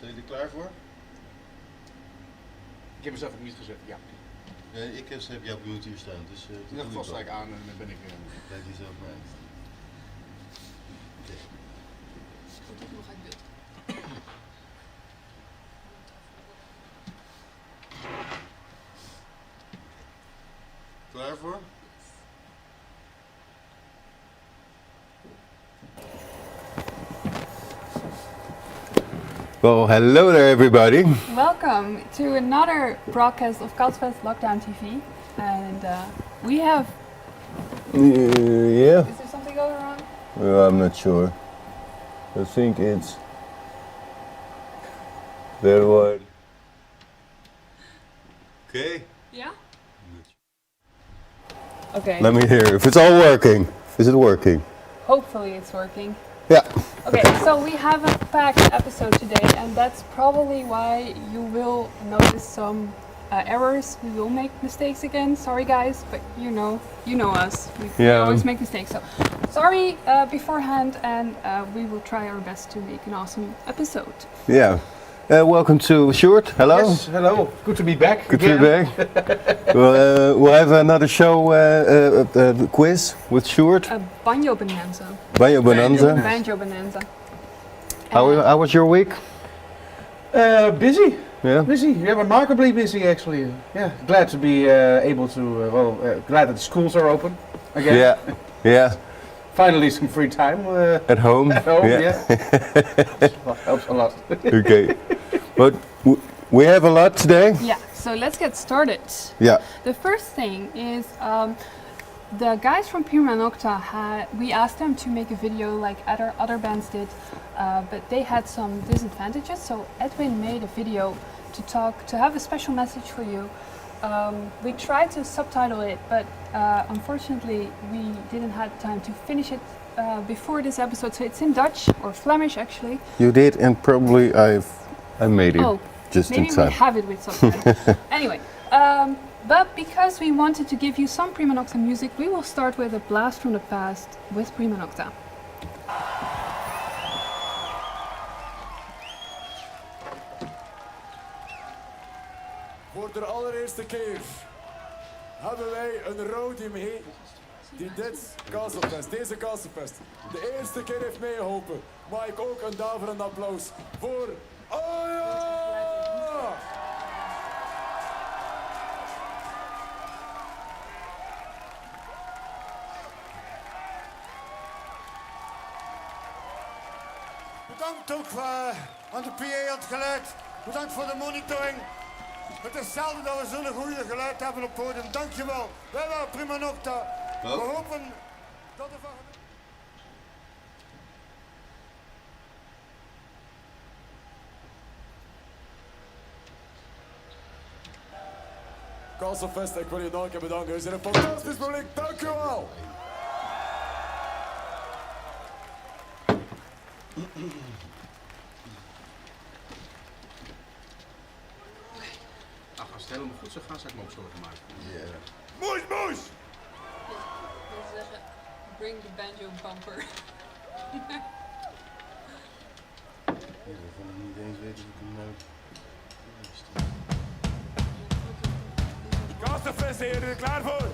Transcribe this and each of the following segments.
Zijn jullie klaar voor? Ik heb mezelf ook niet gezet, ja. Ik heb jou op je hier staan, dus... In ieder geval sta ik aan en dan ben ik... Blijf jezelf maar uit. Okay. Hoe ga ik dit? Klaar voor? Well, hello there, everybody. Welcome to another broadcast of Castlefest Lockdown TV, and we have. Yeah, Is there something going wrong? I'm not sure. I think it's that one. Okay. Yeah. Okay. Let me hear if it's all working. Is it working? Hopefully it's working. Yeah. Okay, so we have a packed episode today, and that's probably why you will notice some errors. We will make mistakes again. Sorry, guys, but you know us. We always make mistakes. So sorry beforehand, and we will try our best to make an awesome episode. Yeah. Welcome to Sjoerd. Hello. Yes, hello. Good to be back. Good to be back. We'll have another show quiz with Sjoerd. Banjo Bonanza. Banjo Bonanza. Banjo Bonanza. How was your week? Busy. Yeah. Busy. Yeah, remarkably busy actually. Yeah, glad to be able to. Glad that the schools are open again. Yeah. Yeah. Finally, some free time. At home. At home. Yeah. Helps a lot. Okay. But we have a lot today. Yeah, so let's get started. Yeah. The first thing is the guys from Prima Nocta we asked them to make a video like other bands did, but they had some disadvantages. So Edwin made a video to have a special message for you. We tried to subtitle it, but unfortunately we didn't have time to finish it before this episode. So it's in Dutch or Flemish actually. You did, and probably I made it just in maybe time. we have it with subtitles. Anyway, but because we wanted to give you some Prima Nocta music, we will start with a blast from the past with Prima Nocta. Voor de allereerste keer hebben wij een roadie mee die deze Castlefest de eerste keer heeft meegeholpen. Mag ik ook een daverend applaus voor Aya! Bedankt ook aan de PA aan het geluid. Bedankt voor de monitoring. Het is zelden dat we zo'n goede geluid hebben op het podium. Dankjewel. Wij waren Prima Nocta. We hopen dat er van... Castlefest, ik wil je nog een keer bedanken. We zijn een fantastisch publiek. Dankjewel. Nou, als het helemaal goed zou gaan, zou ik me ook zorgen maken. Yeah. Moes, moes! Ik wil zeggen, bring the banjo bumper. Ja, we gaan niet eens weten of ik hem nou... Castlefest, zijn jullie er klaar voor?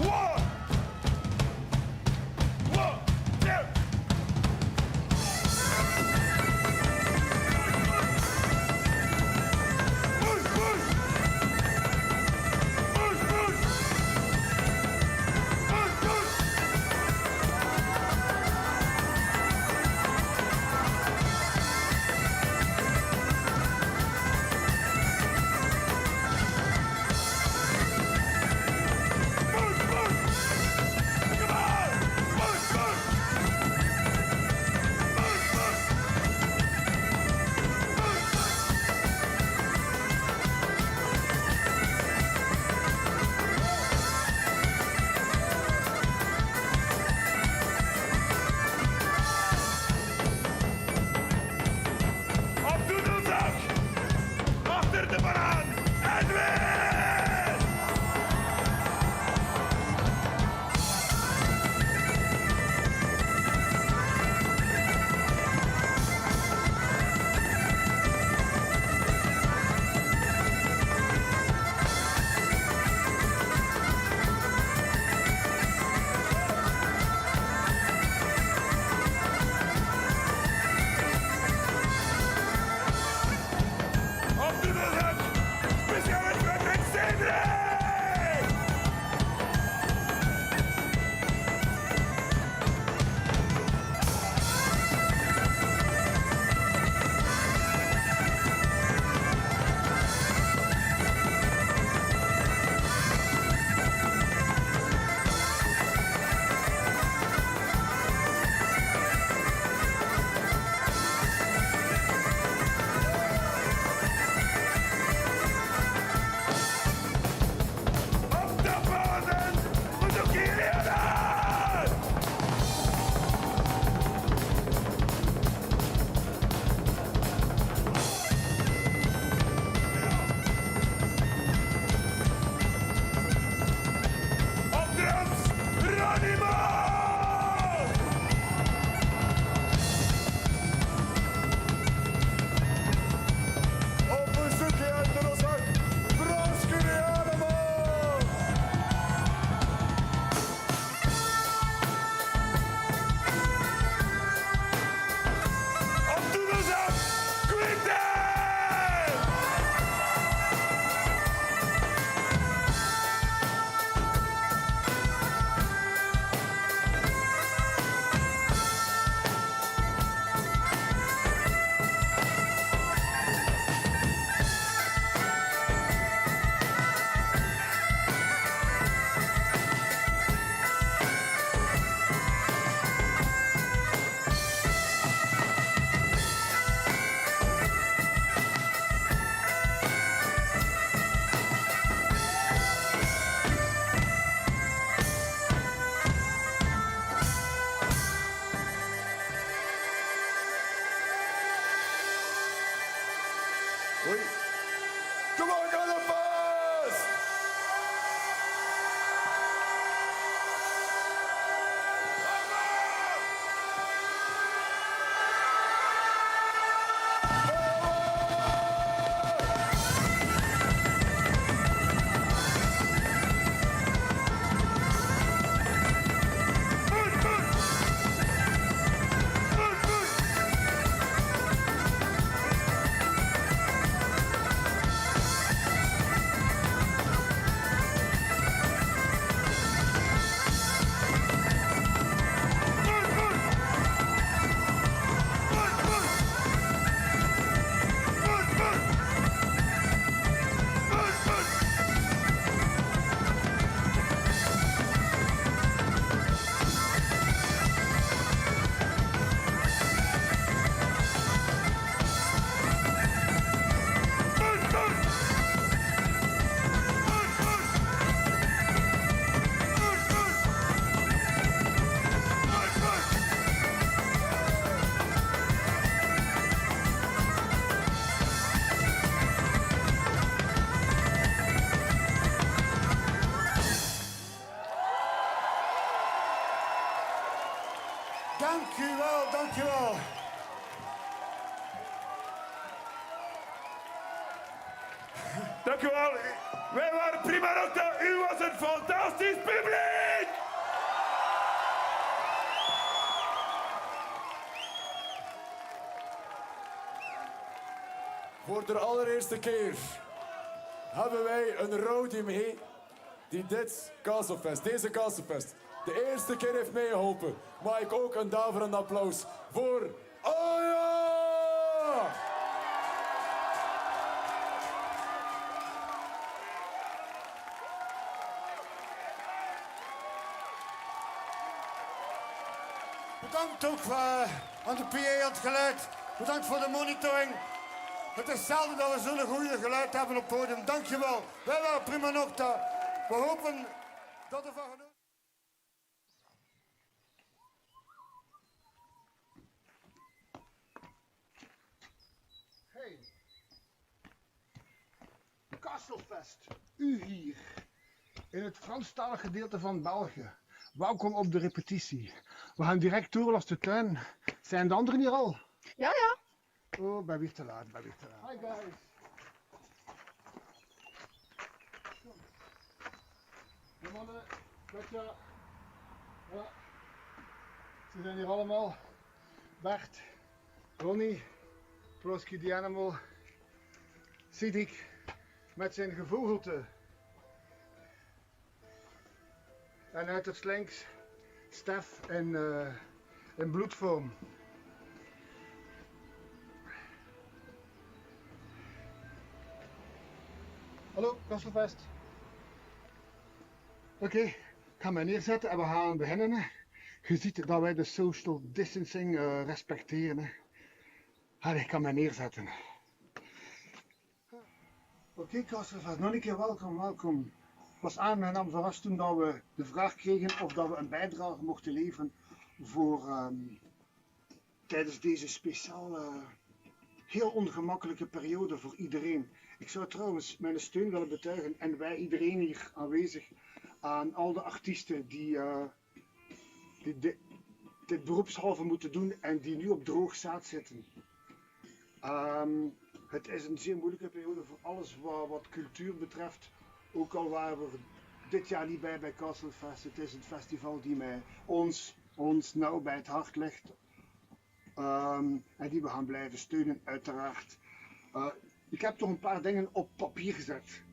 One! One! Two! Moes, moes! Moes, moes! Moes, moes! Moes, moes! Dank u wel, dank u wel. Dank u wel. Wij waren Prima Nocta. U was een fantastisch publiek. Voor de allereerste keer hebben wij een rowdy mee die deze Castlefest de eerste keer heeft meegeholpen. Mag ik ook een daverend applaus voor Aya! Bedankt ook aan de PA aan het geluid. Bedankt voor de monitoring. Het is zelden dat we zo'n goede geluid hebben op het podium. Dankjewel. Wij waren Prima Nocta. We hopen dat er van genoten. Hey. Castlefest, u hier. In het Franstalige gedeelte van België. Welkom op de repetitie. We gaan direct door als de tuin. Zijn de anderen hier al? Ja, ja. Oh, ben weer te laat, ben weer te laat. Hi guys. De mannen, Katja. Ja. Ze zijn hier allemaal. Bert, Ronnie, Prosky the Animal, Cedric met zijn gevogelte. En uiterst links, Stef in bloedvorm. Hallo, Castlefest. Oké, ik ga mij neerzetten en we gaan beginnen. Hè. Je ziet dat wij de social distancing respecteren. Hè. Allee, ik kan mij neerzetten. Oké, Castlefest, nog een keer welkom. Ik was aangenaam verrast toen dat we de vraag kregen of dat we een bijdrage mochten leveren voor tijdens deze speciale, heel ongemakkelijke periode voor iedereen. Ik zou trouwens mijn steun willen betuigen en wij iedereen hier aanwezig aan al de artiesten die dit beroepshalve moeten doen en die nu op droog zaad zitten. Het is een zeer moeilijke periode voor alles wat cultuur betreft. Ook al waren we dit jaar niet bij Castlefest. Het is een festival die ons nauw bij het hart ligt. En die we gaan blijven steunen, uiteraard. Ik heb toch een paar dingen op papier gezet.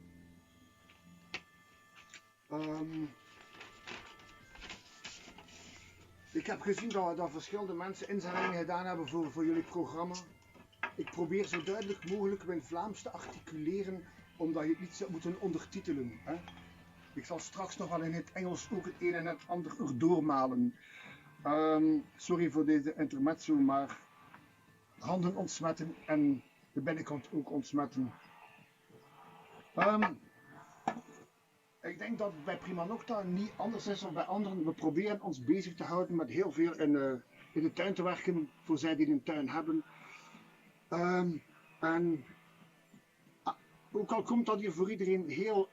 Ik heb gezien dat verschillende mensen inzendingen gedaan hebben voor jullie programma. Ik probeer zo duidelijk mogelijk in Vlaams te articuleren, omdat je iets zou moeten ondertitelen. Hè? Ik zal straks nog wel in het Engels ook het een en het ander erdoor malen. Sorry voor deze intermezzo, maar handen ontsmetten en de binnenkant ook ontsmetten. Ik denk dat het bij Prima Nocta niet anders is dan bij anderen. We proberen ons bezig te houden met heel veel in de tuin te werken, voor zij die een tuin hebben. En ook al komt dat hier voor iedereen heel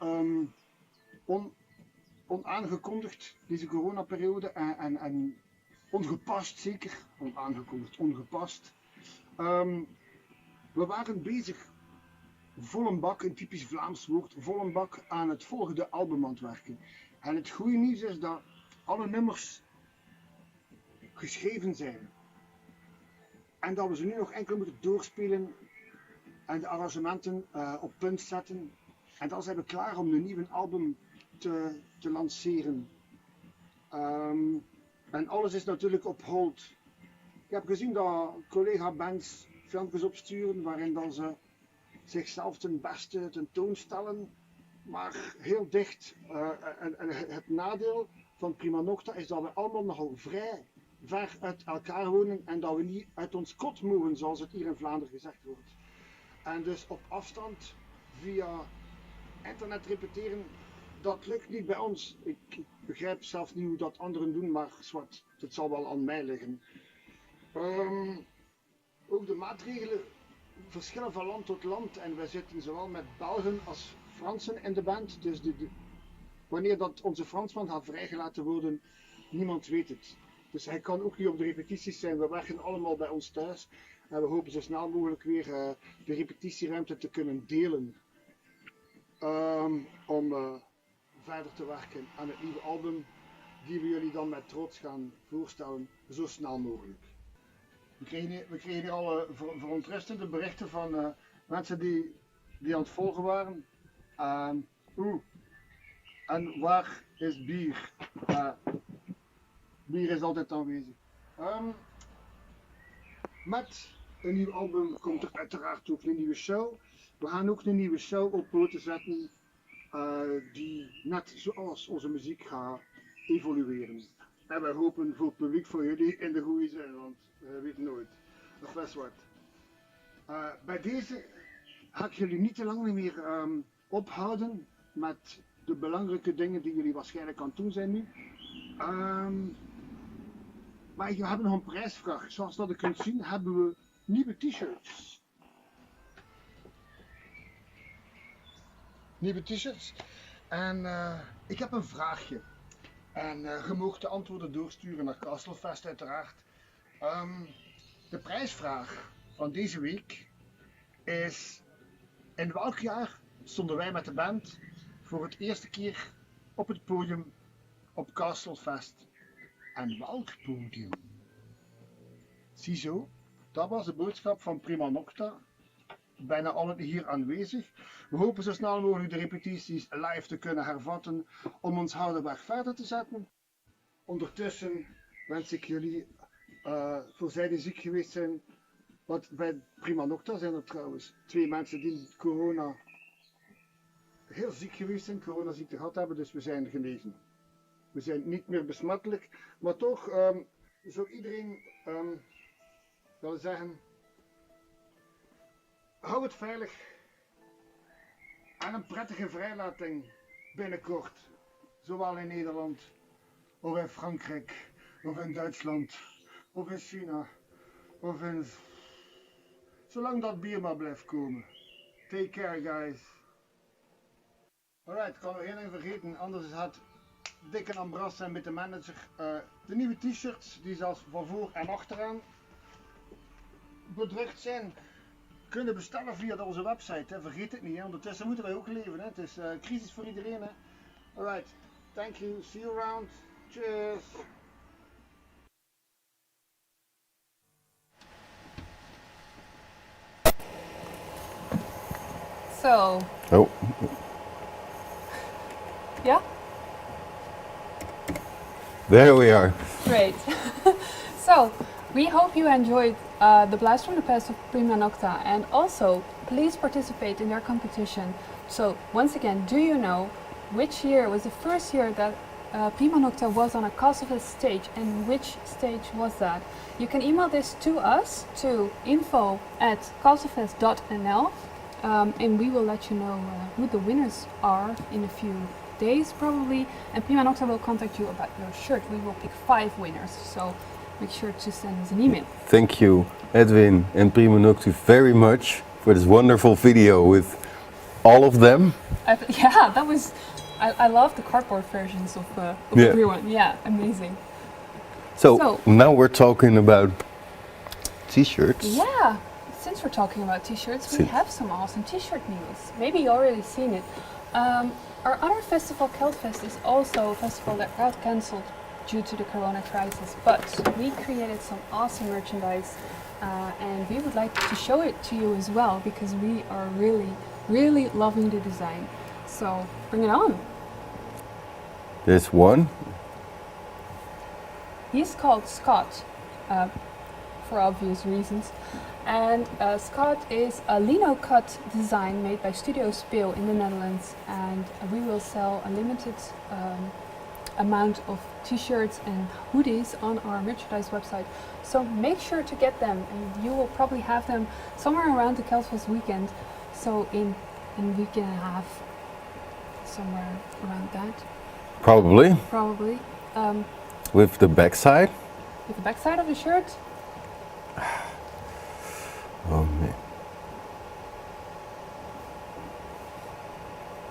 onaangekondigd, deze coronaperiode, en ongepast, zeker onaangekondigd, ongepast. We waren bezig, vol een bak, een typisch Vlaams woord, vol een bak aan het volgende album aan het werken. En het goede nieuws is dat alle nummers geschreven zijn. En dat we ze nu nog enkel moeten doorspelen en de arrangementen op punt zetten. En dan zijn we klaar om een nieuw album te lanceren. En alles is natuurlijk op hold. Ik heb gezien dat collega-bands filmpjes opsturen waarin dan ze zichzelf ten beste tentoonstellen. Maar heel dicht. En het nadeel van Prima Nocta is dat we allemaal nogal vrij ver uit elkaar wonen en dat we niet uit ons kot mogen, zoals het hier in Vlaanderen gezegd wordt. En dus op afstand via internet repeteren, dat lukt niet bij ons. Ik begrijp zelf niet hoe dat anderen doen, maar zwart, het zal wel aan mij liggen. Ook de maatregelen verschillen van land tot land en wij zitten zowel met Belgen als Fransen in de band. Dus wanneer dat onze Fransman gaat vrijgelaten worden, niemand weet het. Dus hij kan ook niet op de repetities zijn. We werken allemaal bij ons thuis. En we hopen zo snel mogelijk weer de repetitieruimte te kunnen delen. Om verder te werken aan het nieuwe album. Die we jullie dan met trots gaan voorstellen. Zo snel mogelijk. We kregen hier al verontrustende berichten van mensen die aan het volgen waren. En waar is bier? Bier is altijd aanwezig. Met een nieuw album komt er uiteraard ook een nieuwe show. We gaan ook een nieuwe show op poten zetten die net zoals onze muziek gaat evolueren. En wij hopen voor het publiek, voor jullie in de goede zin, want we weten nooit. Of best wat. Bij deze ga ik jullie niet te lang meer ophouden met de belangrijke dingen die jullie waarschijnlijk aan het doen zijn nu. Maar we hebben nog een prijsvraag. Zoals dat je kunt zien hebben we nieuwe t-shirts. Nieuwe t-shirts. En ik heb een vraagje. En je mag de antwoorden doorsturen naar Castlefest uiteraard. De prijsvraag van deze week is: in welk jaar stonden wij met de band voor het eerste keer op het podium op Castlefest? En welk podium? Ziezo, dat was de boodschap van Prima Nocta. Bijna allen hier aanwezig. We hopen zo snel mogelijk de repetities live te kunnen hervatten om ons harde weg verder te zetten. Ondertussen wens ik jullie, voor zij die ziek geweest zijn, want bij Prima Nocta zijn er trouwens 2 mensen die corona heel ziek geweest zijn, coronaziekte gehad hebben, dus we zijn genezen. We zijn niet meer besmettelijk, maar toch zou iedereen willen zeggen: hou het veilig en een prettige vrijlating binnenkort, zowel in Nederland, of in Frankrijk, of in Duitsland, of in China, of in... zolang dat bier maar blijft komen. Take care, guys. Alright, ik kan nog één ding vergeten, anders had dikke ambras zijn met de manager. De nieuwe t-shirts, die zelfs van voor en achteraan bedrukt zijn, kunnen bestellen via onze website. Hè. Vergeet het niet, hè. Ondertussen moeten wij ook leven. Hè. Het is crisis voor iedereen. Hè. Alright, thank you, see you around. Cheers. So. Oh. Yeah? There we are. Great. So, we hope you enjoyed the Blast from the Past of Prima Nocta, and also please participate in their competition. So, once again, do you know which year was the first year that Prima Nocta was on a Castlefest stage, and which stage was that? You can email this to us to info@castlefest.nl, and we will let you know who the winners are in a few days probably, and Prima Nocta will contact you about your shirt. We will pick 5 winners, so make sure to send us an email. Thank you, Edwin and Prima Noctu, very much for this wonderful video with all of them. Yeah, that was. I love the cardboard versions of everyone. Yeah, amazing. So now we're talking about t-shirts. Yeah, since we're talking about t-shirts, we have some awesome t-shirt news. Maybe you already seen it. Our other festival, Castlefest, is also a festival that got cancelled due to the corona crisis, but we created some awesome merchandise and we would like to show it to you as well, because we are really loving the design. So bring it on. There's one. He's called Scott, for obvious reasons. And Scott is a lino cut design made by Studio Speel in the Netherlands, and we will sell a limited amount of t-shirts and hoodies on our merchandise website. So make sure to get them, and you will probably have them somewhere around the Castlefest weekend. So in a week and a half, somewhere around that. Probably. Probably. With the backside. With the backside of the shirt. Oh man.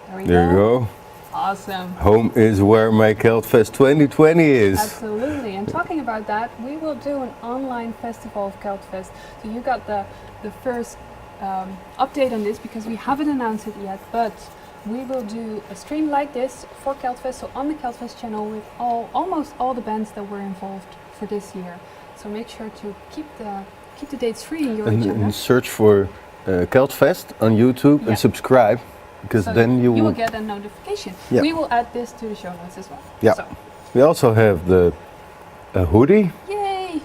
There we There you go. Awesome. Home is where my Castlefest 2020 is. Absolutely. And talking about that, we will do an online festival of Castlefest. So you got the first update on this because we haven't announced it yet, but we will do a stream like this for Castlefest, so on the Castlefest channel with almost all the bands that were involved for this year. So make sure to keep the dates free in your agenda. And search for Castlefest on YouTube Yeah. and subscribe, because So then you will. get a notification. Yeah. We will add this to the show notes as well. Yeah. So, We also have a hoodie. yay!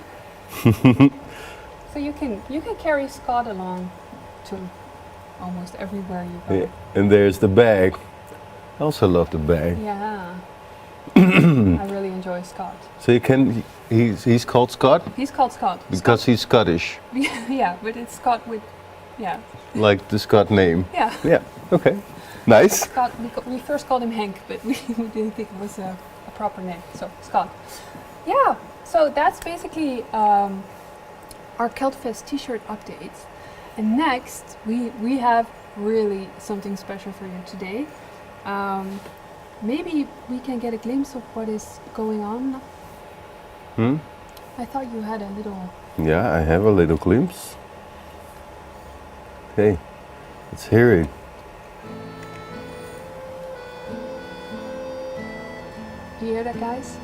So you can carry Scott along to almost everywhere you go. Yeah. And there's the bag. I also love the bag. Yeah. I really enjoy Scott. So you can. He's called Scott He's called Scott. because he's Scottish, Yeah, but it's Scott with, yeah, like the Scott name. yeah. Yeah. Okay. Nice. Scott. We first called him Hank, but we didn't think it was a proper name. So Scott. Yeah. So that's basically our Castlefest T-shirt updates. And next we have really something special for you today. Maybe we can get a glimpse of what is going on. I thought you had a little. Yeah, I have a little glimpse. Okay, let's hear it. Do you hear that, guys?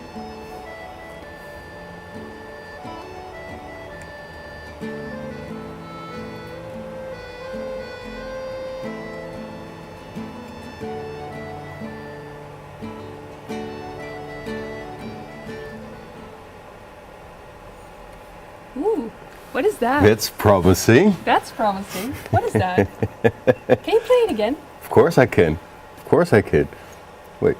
Ooh, what is that? That's promising. That's promising. What is that? Can you play it again? Of course I can. Of course I can. Wait.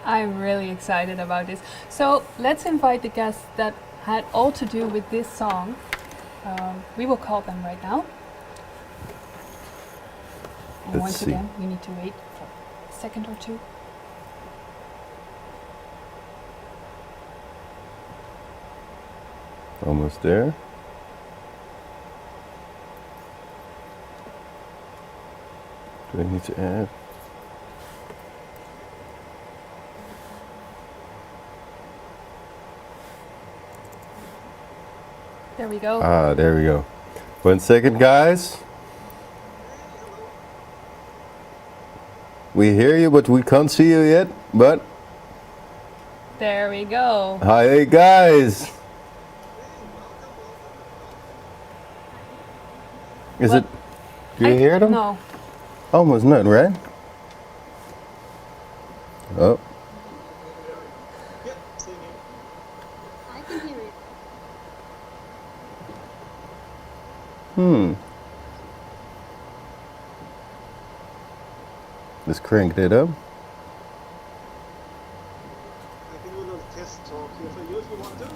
I'm really excited about this. So let's invite the guests that had all to do with this song. We will call them right now. And Let's once see. again, we need to wait for a second or two. Almost there. Do I need to add? There we go. Ah, there we go. 1 second, guys. We hear you, but we can't see you yet. But There we go. hi, guys. Is What? it? Do you hear them? No. Almost not, right? Oh, I can hear it. let's crank that up. I can do a little test talk here for you if you want to. So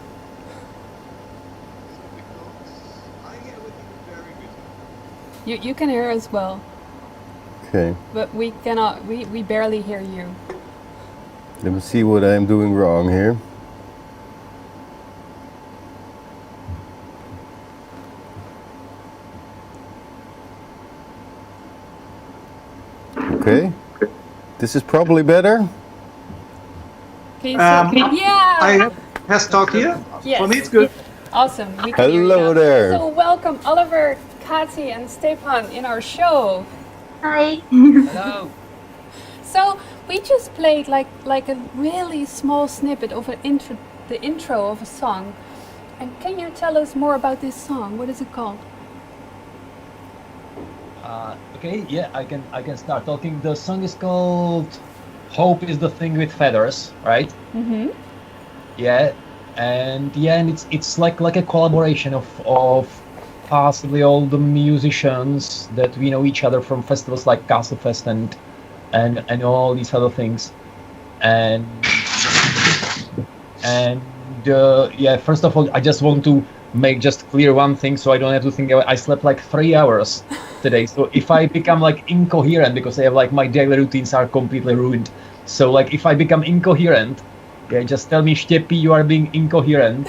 because I hear everything very good. You can hear as well, Okay, but we cannot. We barely hear you. let me see what I'm doing wrong here. Okay, this is probably better. Can you see? Yeah. I have test talk here. Yes. For me, it's good. Awesome. We can hear you Hello now. there. So welcome Oliver, Kati, and Stepan in our show. Hi. Hello. So we just played like a really small snippet of the intro of a song. And can you tell us more about this song? What is it called? Okay, yeah, I can start talking. The song is called "Hope is the Thing with Feathers," right? Mm-hmm. Yeah, and it's like a collaboration of possibly all the musicians that we know each other from festivals like Castlefest and all these other things. and yeah, first of all, I just want to make just clear one thing, so I don't have to think about. I slept like 3 hours today, so if I become like incoherent because I have like my daily routines are completely ruined. So like if I become incoherent, yeah, just tell me, Stepi, you are being incoherent,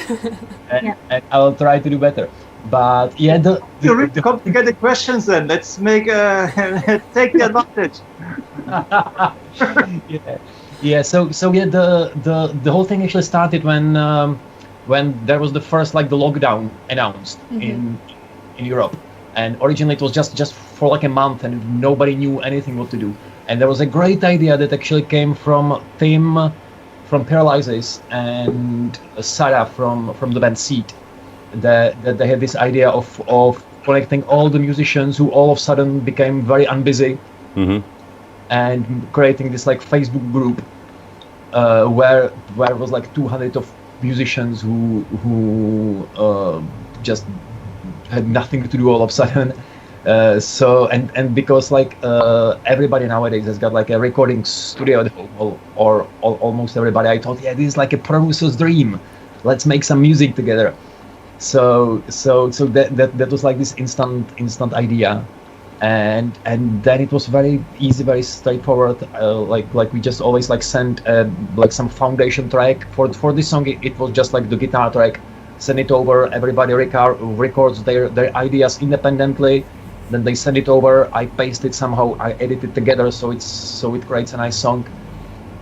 and I'll try to do better. But yeah, the complicated questions. Then let's make take the advantage. Yeah. So yeah, the whole thing actually started when there was the first like the lockdown announced in Europe, and originally it was just for like a month, and nobody knew anything what to do. And there was a great idea that actually came from Tim from Paralysis and Sarah from the band Seed, that they had this idea of connecting all the musicians who all of a sudden became very unbusy, and creating this like Facebook group where it was like 200 of musicians who just had nothing to do all of a sudden. So and because like everybody nowadays has got like a recording studio at home, or almost everybody, I thought, yeah, this is like a producer's dream. Let's make some music together. So that was like this instant idea, and then it was very easy, very straightforward. Like we just always like sent like some foundation track for this song. It was just like the guitar track, send it over. Everybody records their ideas independently. Then they send it over. I paste it somehow. I edit it together so it creates a nice song,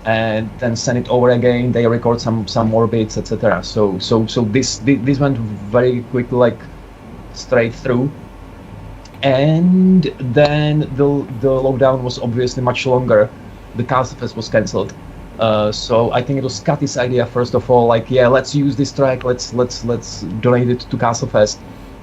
and then send it over again. They record some more bits, etc. So this went very quickly, like straight through. And then the lockdown was obviously much longer. The Castlefest was cancelled. So I think it was Scotty's idea first of all. Like, yeah, let's use this track. Let's donate it to Castlefest.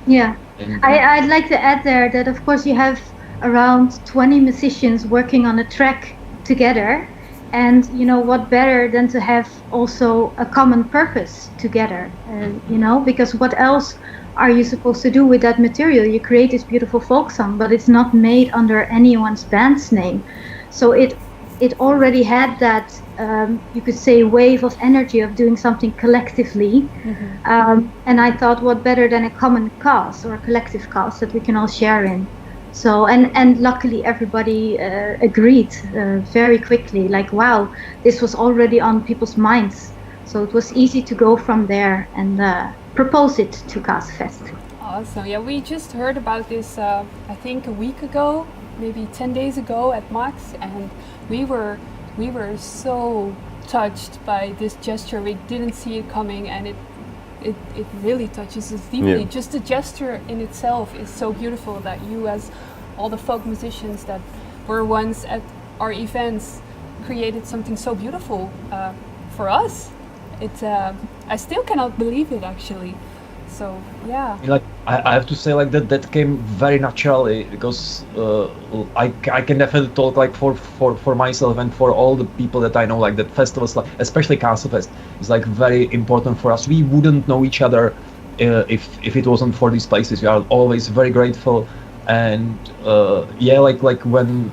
Yeah. I'd like to add there that of course you have around 20 musicians working on a track together, and you know what better than to have also a common purpose together, because what else are you supposed to do with that material? You create this beautiful folk song, but it's not made under anyone's band's name, so it already had that you could say wave of energy of doing something collectively. And I thought, what better than a common cause or a collective cause that we can all share in. So and luckily everybody agreed very quickly, like, wow, this was already on people's minds, so it was easy to go from there and propose it to Castlefest. Awesome. Yeah, we just heard about this I think a week ago, maybe 10 days ago at Max, and we were so touched by this gesture. We didn't see it coming, and it really touches us deeply. Yeah. Just the gesture in itself is so beautiful, that you, as all the folk musicians that were once at our events, created something so beautiful for us. I still cannot believe it, actually. So yeah. Like I have to say, like that came very naturally, because I can definitely talk like for myself and for all the people that I know, like that festivals, like especially Castlefest, is like very important for us. We wouldn't know each other if it wasn't for these places. We are always very grateful. And yeah, like when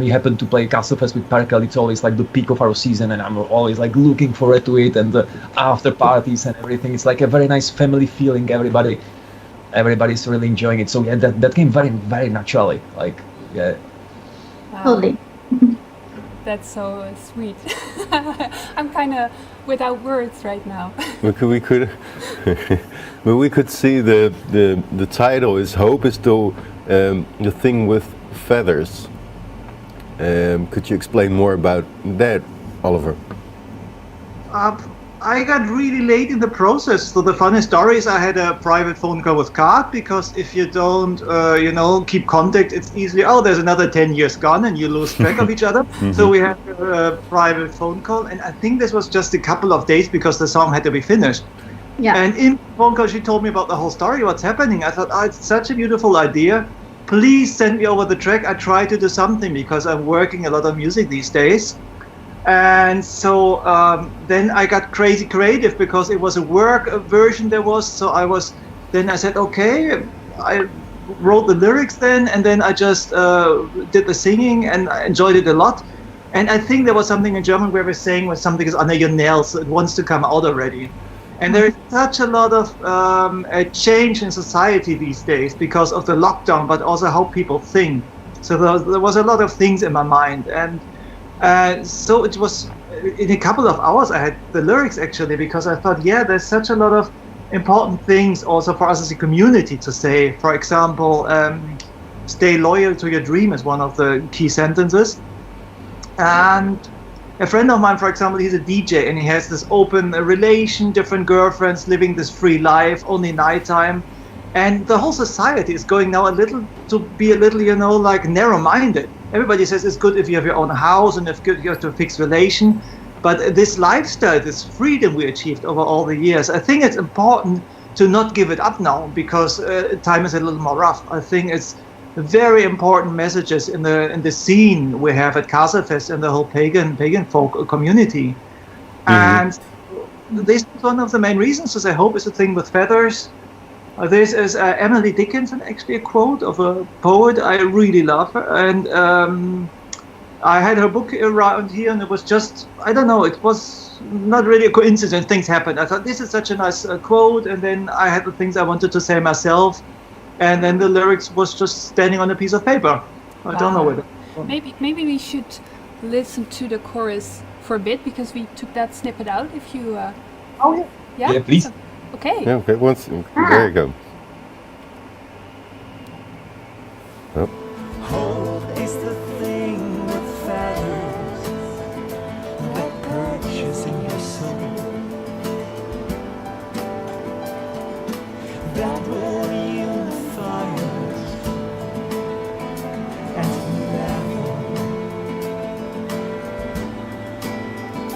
we happen to play Castlefest with Perkel, it's always like the peak of our season, and I'm always like looking forward to it, and the after parties and everything. It's like a very nice family feeling. Everybody's really enjoying it. So yeah, that came very, very naturally. Like, yeah. Wow. Totally. That's so sweet. I'm kind of without words right now. We could well, we could see the title is Hope is still the thing with feathers. Could you explain more about that, Oliver? I got really late in the process. So the funny story is I had a private phone call with Cart, because if you don't, keep contact, it's easily, there's another 10 years gone, and you lose track of each other. So we had a private phone call, and I think this was just a couple of days because the song had to be finished. Yeah. And in the phone call, she told me about the whole story, what's happening. I thought, it's such a beautiful idea. Please send me over the track. I try to do something because I'm working a lot of music these days. And so then I got crazy creative, because it was a work version there was. So I said, okay, I wrote the lyrics then, and then I just did the singing, and I enjoyed it a lot. And I think there was something in German where we're saying when something is under your nails, it wants to come out already. And there is such a lot of a change in society these days because of the lockdown, but also how people think. So there was a lot of things in my mind. And so it was, in a couple of hours I had the lyrics actually, because I thought, yeah, there's such a lot of important things also for us as a community to say. For example, stay loyal to your dream is one of the key sentences. And a friend of mine, for example, he's a DJ and he has this open relation, different girlfriends, living this free life, only nighttime. And the whole society is going now to be a little, you know, like narrow-minded. Everybody says it's good if you have your own house and if you have to fix relation. But this lifestyle, this freedom we achieved over all the years, I think it's important to not give it up now because time is a little more rough. I think it's very important messages in the scene we have at Castlefest and the whole pagan folk community. And this is one of the main reasons, as I hope is a thing with feathers. This is Emily Dickinson, actually a quote of a poet I really love. And I had her book around here and it was just, I don't know, it was not really a coincidence, things happened. I thought this is such a nice quote, and then I had the things I wanted to say myself. And then the lyrics was just standing on a piece of paper. I don't know whether. Maybe we should listen to the chorus for a bit because we took that snippet out. If you. Oh yeah. Yeah, please. So, okay. Yeah, okay. There you go. Oh. Hope is the thing with feathers that perches in your soul, that will unify us and never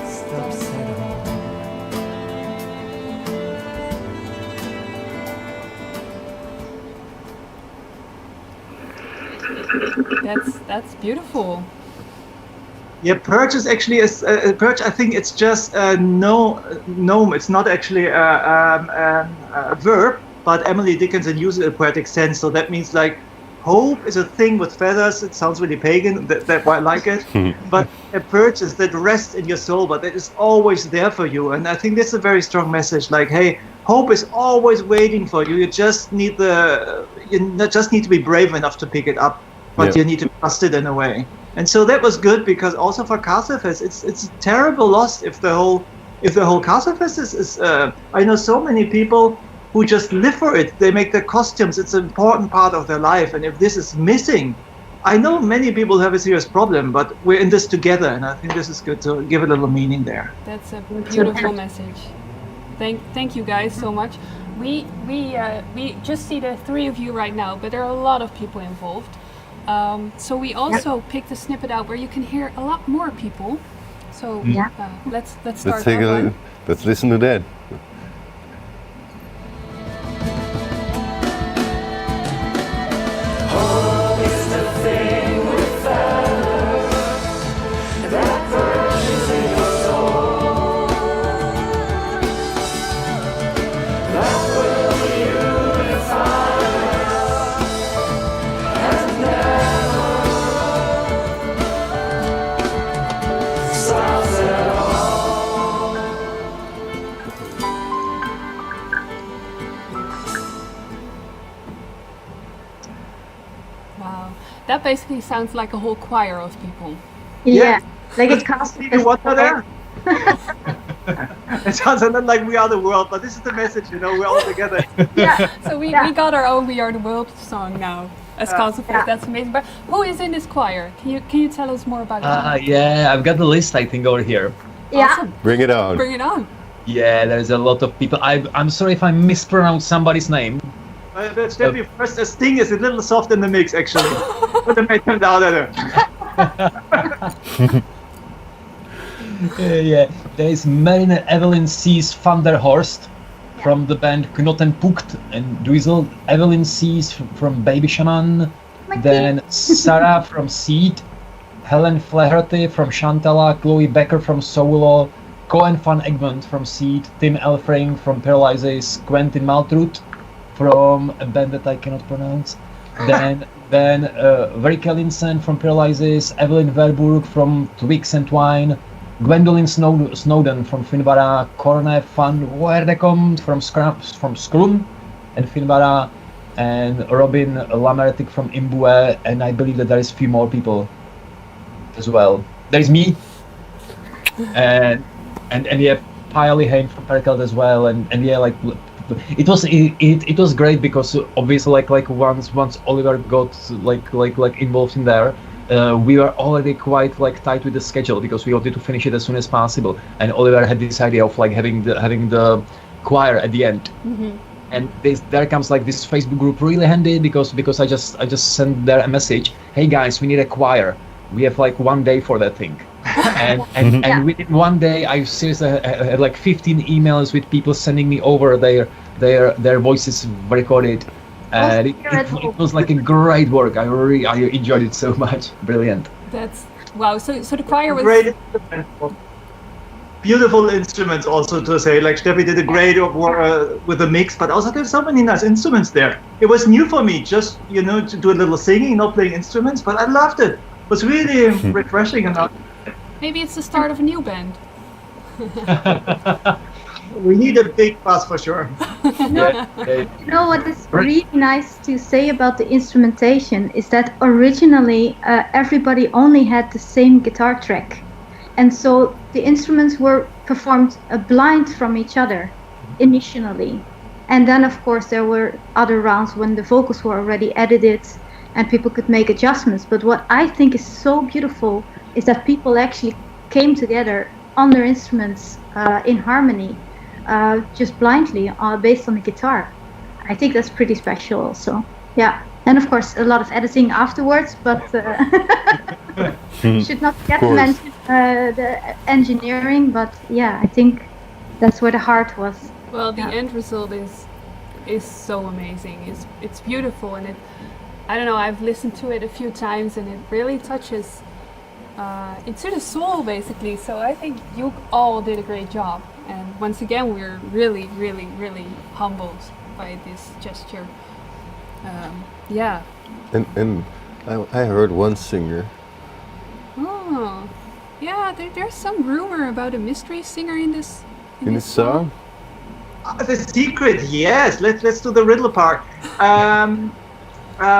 stop settling. That's beautiful. Yeah, perch is actually perch. I think it's just gnome. It's not actually a verb, but Emily Dickinson uses it in a poetic sense. So that means like hope is a thing with feathers. It sounds really pagan. That why I like it. But a perch is that rests in your soul, but that is always there for you. And I think that's a very strong message. Like, hey, hope is always waiting for you. You just need to be brave enough to pick it up. But you need to trust it in a way. And so that was good because also for Castlefest, it's a terrible loss if the whole Castlefest is I know so many people who just live for it. They make their costumes. It's an important part of their life. And if this is missing, I know many people have a serious problem, but we're in this together. And I think this is good to give a little meaning there. That's a beautiful message. Thank you guys so much. We just see the three of you right now, but there are a lot of people involved. So we also picked a snippet out where you can hear a lot more people. So let's start. Let's listen to that. Hope is the thing with feathers that perches in your soul, that will unify us and never stops at all. Wow, that basically sounds like a whole choir of people. Yeah, like it's Castlefest. Water there. It sounds a lot like We Are the World, but this is the message, we're all together. So we got our own We Are the World song now as Castlefest. That's amazing. But who is in this choir? Can you tell us more about it? Yeah, I've got the list, I think, over here. Yeah. Awesome. Bring it on. Bring it on. Yeah, there's a lot of people. I'm sorry if I mispronounce somebody's name. First, Sting is a little soft in the mix, actually. Put the make them down there. Yeah, there is Marina Evelyn Sees van der Horst from the band Knottenpucht and Drizzle, Evelyn Sees from Baby Shaman, then Sarah from Seed, Helen Flaherty from Chantala, Chloe Becker from Solo, Cohen van Egmond from Seed, Tim Elfring from Paralyzes, Quentin Maltrut from a band that I cannot pronounce, then then Very Kellinson from Paralysis, Evelyn Verburg from Twigs and Twine, Gwendolyn Snowden from Finbara, Corne van Werdekom from Scrum and Finbara, and Robin Lamertic from Imbue, and I believe that there is a few more people as well. There is me, and yeah, Piley Hain from Perkeld as well, and yeah, like it was great because obviously like once Oliver got like involved in there, we were already quite like tight with the schedule because we wanted to finish it as soon as possible, and Oliver had this idea of like having the choir at the end. And there comes like this Facebook group really handy because I just sent there a message, hey guys, we need a choir, we have like 1 day for that thing. and within 1 day I seriously had like 15 emails with people sending me over their voices recorded, and it was like a great work. I enjoyed it so much. Brilliant. That's wow. So the choir was great. Beautiful instruments also to say, like Steffi did a great work with the mix, but also there's so many nice instruments there. It was new for me, just to do a little singing, not playing instruments, but I loved it. It was really refreshing. And maybe it's the start of a new band. We need a big bus for sure. You know what is really nice to say about the instrumentation is that originally everybody only had the same guitar track. And so the instruments were performed blind from each other initially. And then, of course, there were other rounds when the vocals were already edited and people could make adjustments. But what I think is so beautiful is that people actually came together on their instruments in harmony, just blindly, based on the guitar. I think that's pretty special also. Yeah. And of course, a lot of editing afterwards, but should not forget to mention the engineering. But yeah, I think that's where the heart was. Well, the end result is so amazing. It's beautiful, and I don't know. I've listened to it a few times, and it really touches into the soul, basically. So I think you all did a great job, and once again, we're really, really, really humbled by this gesture. Yeah. And I heard one singer. Oh, yeah. There's some rumor about a mystery singer in this song. The secret, yes. Let's do the riddle part.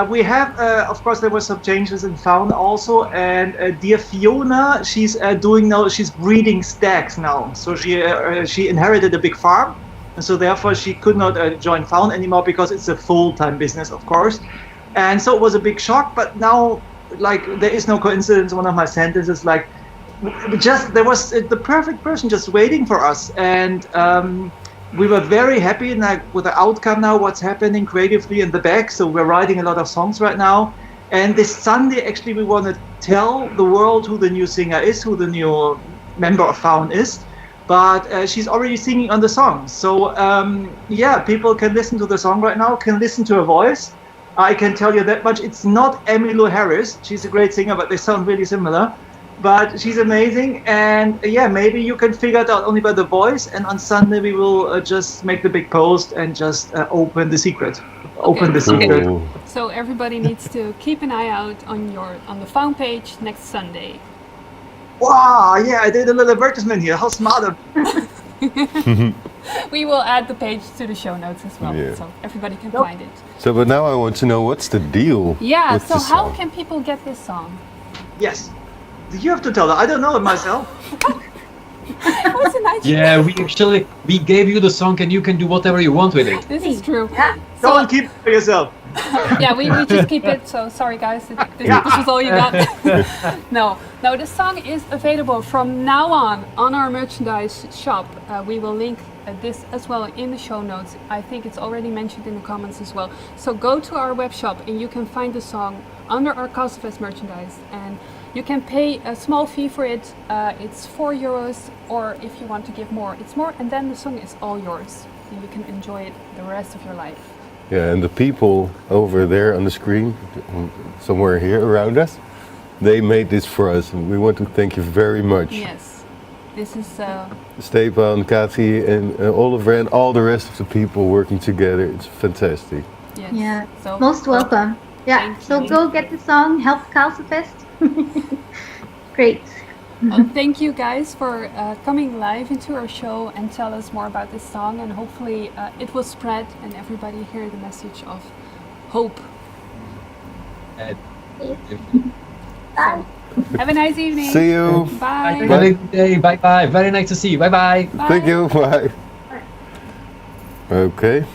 We have, of course, there were some changes in Faun also, and dear Fiona, she's she's breeding stags now. So she inherited a big farm. And so therefore she could not join Faun anymore because it's a full-time business, of course. And so it was a big shock, but now, like, there is no coincidence. One of my sentences, like, there was the perfect person just waiting for us. And we were very happy with the outcome now, what's happening creatively in the back. So we're writing a lot of songs right now. And this Sunday, actually, we want to tell the world who the new singer is, who the new member of Faun is. But she's already singing on the song. So yeah, people can listen to the song right now, can listen to her voice. I can tell you that much. It's not Emmylou Harris. She's a great singer, but they sound really similar. But she's amazing. And yeah, maybe you can figure it out only by the voice. And on Sunday, we will just make the big post and just open the secret. Open the secret. So everybody needs to keep an eye out on the Faun page next Sunday. Wow, yeah, I did a little advertisement here. How smart. We will add the page to the show notes as well, so everybody can find it. So, but now I want to know, what's the deal? Yeah, with so the how song? can people get this song? Yes. You have to tell that. I don't know it myself. It was an idea. Yeah, we gave you the song and you can do whatever you want with it. This is true. Yeah. Don't keep it for yourself. Yeah, we just keep it, so sorry guys, this was all you got. No, the song is available from now on our merchandise shop. We will link this as well in the show notes. I think it's already mentioned in the comments as well. So go to our web shop and you can find the song under our Castlefest merchandise, and you can pay a small fee for it. It's €4, or if you want to give more, it's more, and then the song is all yours. And you can enjoy it the rest of your life. Yeah, and the people over there on the screen, somewhere here around us, they made this for us, and we want to thank you very much. Yes, this is Stefan, Kati, and Oliver, and all the rest of the people working together. It's fantastic. yes. Yeah. So Most welcome. Yeah, Thank so you. go get the song, help Castlefest. Great. Well, thank you guys for coming live into our show and tell us more about this song, and hopefully it will spread and everybody hear the message of hope. Bye. Have a nice evening. See you. Bye. Have a good day. Bye bye. Very nice to see you. Bye bye. Bye. Thank you. Bye. Okay.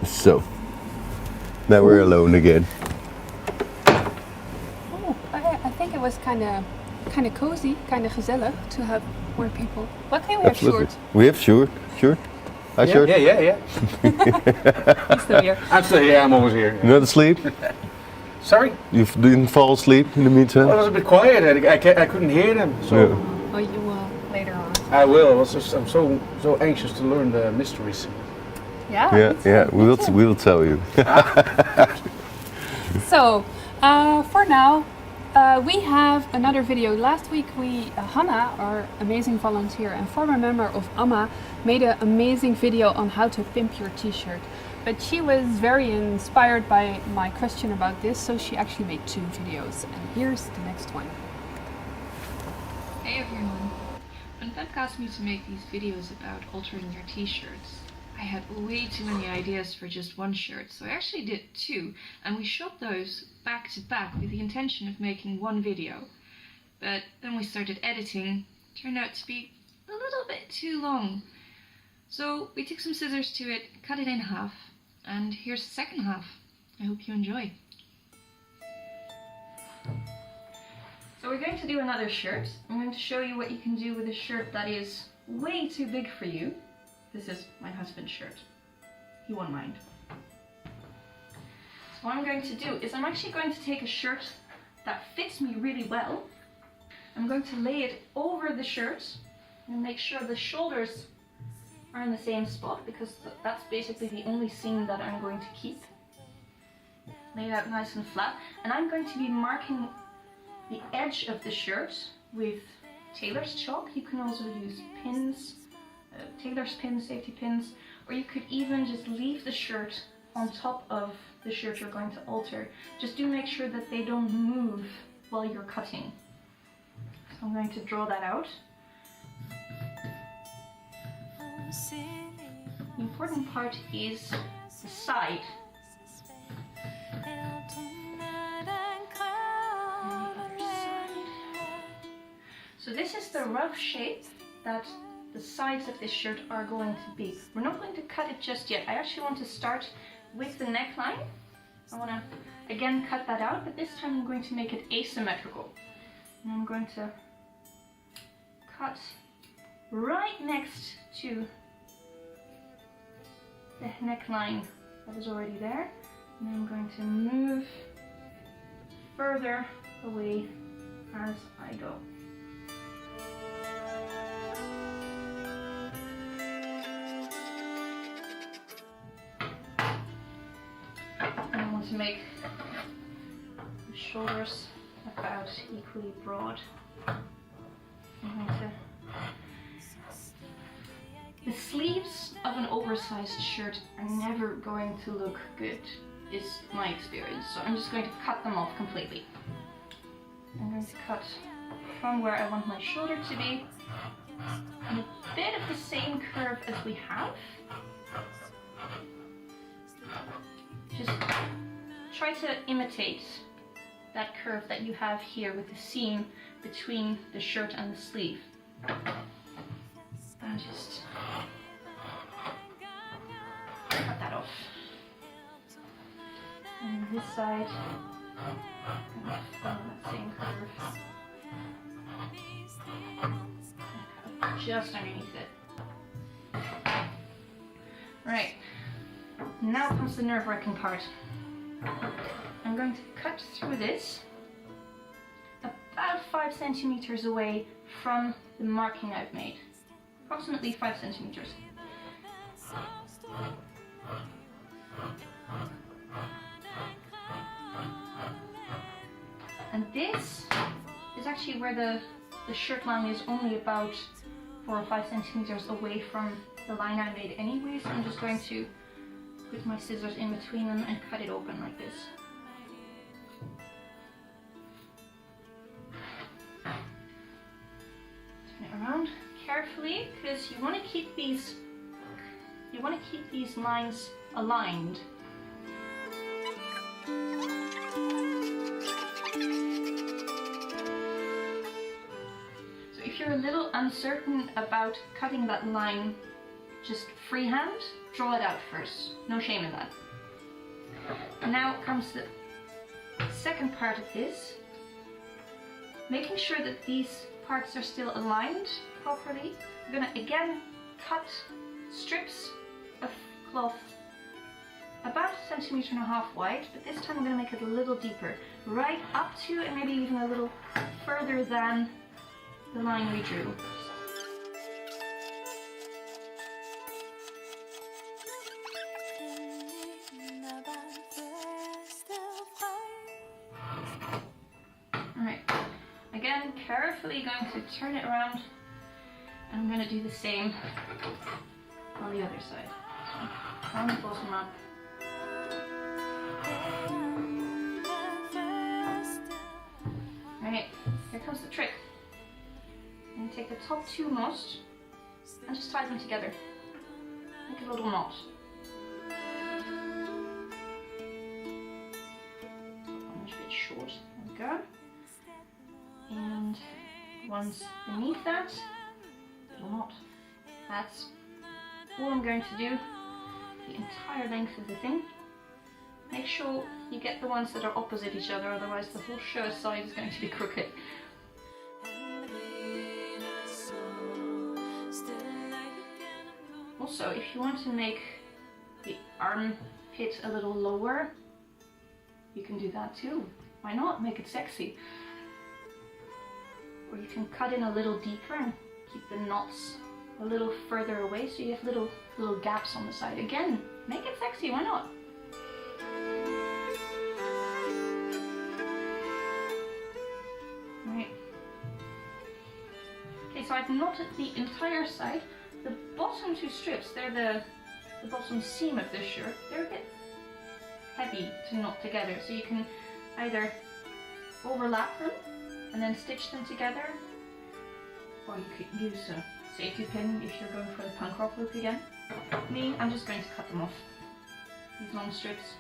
So, now we're alone again. Oh, I think it was kind of cozy, kind of gezellig to have more people. Luckily we have Absolutely. Sjoerd. We have Sjoerd. Sjoerd. Hi, Sjoerd. Yeah. He's still here. I'm still here. I'm always here. You not asleep? Sorry? You didn't fall asleep in the meantime? Well, it was a bit quiet. I couldn't hear them. So Yeah. Oh, you will later on. I will. I'm so anxious to learn the mysteries. Yeah. Yeah, me too, yeah. me too. We will tell you. So, for now, we have another video. Last week, Hannah, our amazing volunteer and former member of AMA, made an amazing video on how to pimp your t-shirt. But she was very inspired by my question about this, so she actually made 2 videos. And here's the next one. Hey everyone! When Pep asked me to make these videos about altering your t-shirts, I had way too many ideas for just one shirt, so I actually did 2, and we shot those back to back with the intention of making one video. But then we started editing, it turned out to be a little bit too long. So we took some scissors to it, cut it in half, and here's the second half. I hope you enjoy. So we're going to do another shirt. I'm going to show you what you can do with a shirt that is way too big for you. This is my husband's shirt. He won't mind. So what I'm going to do is I'm actually going to take a shirt that fits me really well. I'm going to lay it over the shirt and make sure the shoulders are in the same spot, because that's basically the only seam that I'm going to keep. Lay it out nice and flat, and I'm going to be marking the edge of the shirt with tailor's chalk. You can also use pins, tailor's pins, safety pins, or you could even just leave the shirt on top of the shirt you're going to alter. Just do make sure that they don't move while you're cutting. So I'm going to draw that out. The important part is the side. So this is the rough shape that the sides of this shirt are going to be. We're not going to cut it just yet. I actually want to start with the neckline. I want to again cut that out, but this time I'm going to make it asymmetrical. And I'm going to cut right next to the neckline that is already there. And I'm going to move further away as I go. And I want to make the shoulders about equally broad. I'm going to... The sleeves of an oversized shirt are never going to look good, is my experience. So I'm just going to cut them off completely. I'm going to cut from where I want my shoulder to be, and a bit of the same curve as we have. Just try to imitate that curve that you have here with the seam between the shirt and the sleeve. And just cut that off. And this side, follow that same curve. Just underneath it. Right, now comes the nerve-wracking part. I'm going to cut through this about 5 centimeters away from the marking I've made. Approximately 5 centimeters. And this is actually where the shirt line is only about 4 or 5 centimeters away from the line I made anyway, so I'm just going to with my scissors in between them and cut it open like this. Turn it around carefully because you want to keep these lines aligned. So if you're a little uncertain about cutting that line just freehand, draw it out first. No shame in that. Now comes the second part of this. Making sure that these parts are still aligned properly. I'm gonna again cut strips of cloth about 1.5 centimeters wide, but this time I'm gonna make it a little deeper. Right up to and maybe even a little further than the line we drew. Again, carefully going to turn it around, and I'm going to do the same on the other side. So, round the bottom up. Right, here comes the trick. I'm going to take the top two most and just tie them together. Make a little knot. One is a bit short. There we go. And ones beneath that, little knot. That's all I'm going to do, the entire length of the thing. Make sure you get the ones that are opposite each other, otherwise the whole shirt side is going to be crooked. Also, if you want to make the armpit a little lower, you can do that too. Why not? Make it sexy. Or you can cut in a little deeper and keep the knots a little further away so you have little gaps on the side. Again, make it sexy, why not? Right. Okay, so I've knotted the entire side. The bottom two strips, they're the bottom seam of this shirt. They're a bit heavy to knot together, so you can either overlap them and then stitch them together, or you could use a safety pin if you're going for the punk rock look again. Me, I'm just going to cut them off. These long strips,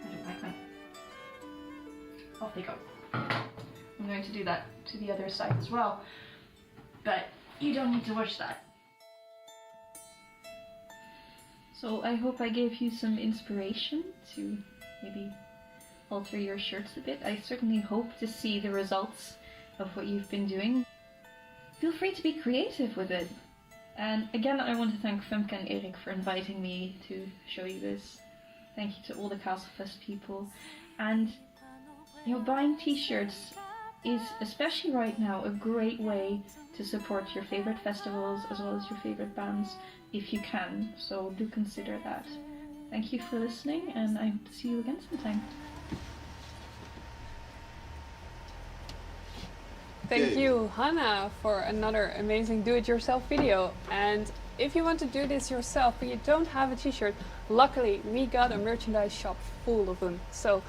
I don't like them. Off they go. I'm going to do that to the other side as well, but you don't need to watch that. So I hope I gave you some inspiration to maybe alter your shirts a bit. I certainly hope to see the results of what you've been doing. Feel free to be creative with it. And again, I want to thank Femke and Erik for inviting me to show you this. Thank you to all the Castlefest people. And you know, buying t-shirts is, especially right now, a great way to support your favorite festivals as well as your favorite bands if you can. So do consider that. Thank you for listening, and I hope to see you again sometime. Thank you, Hannah, for another amazing do-it-yourself video. And if you want to do this yourself but you don't have a t-shirt, luckily we got a merchandise shop full of them. So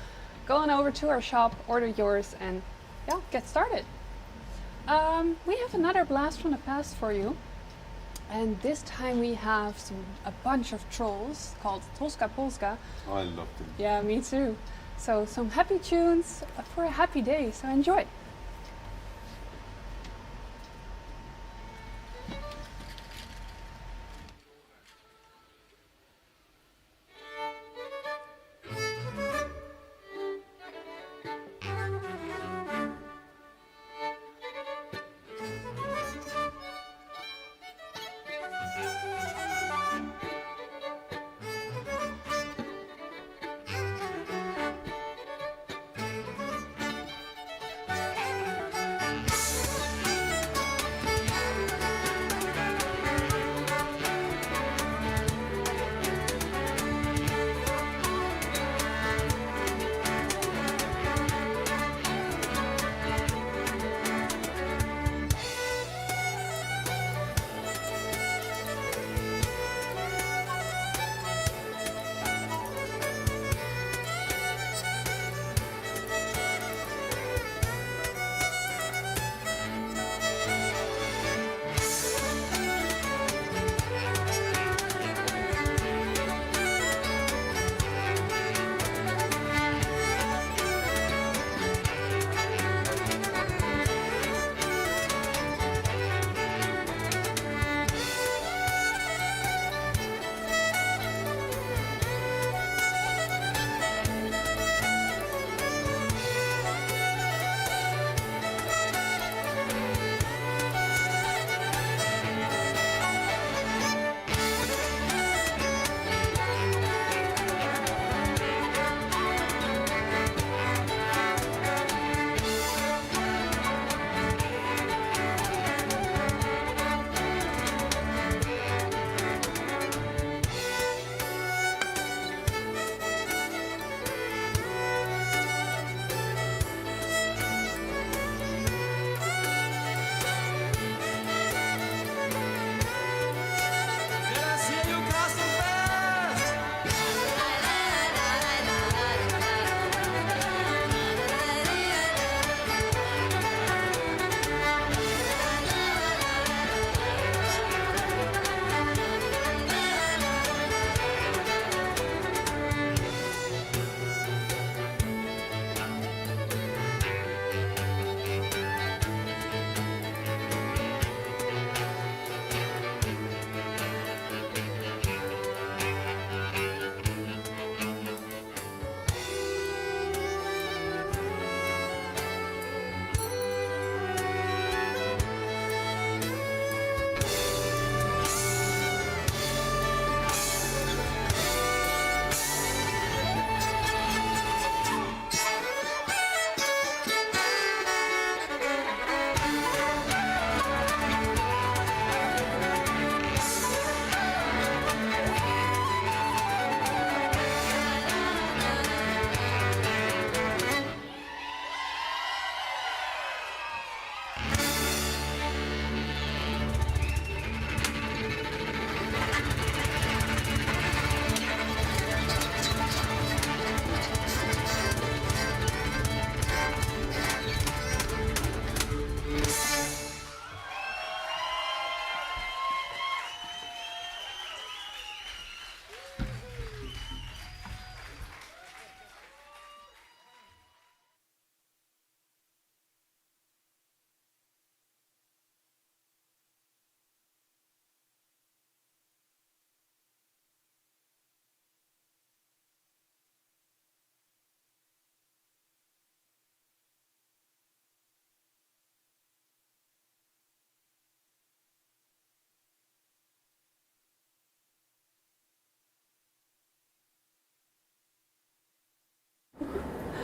go on over to our shop, order yours, and yeah, get started. We have another blast from the past for you. And this time we have a bunch of trolls called Troska Polska. Oh, I love them. Yeah, me too. So some happy tunes for a happy day, so enjoy.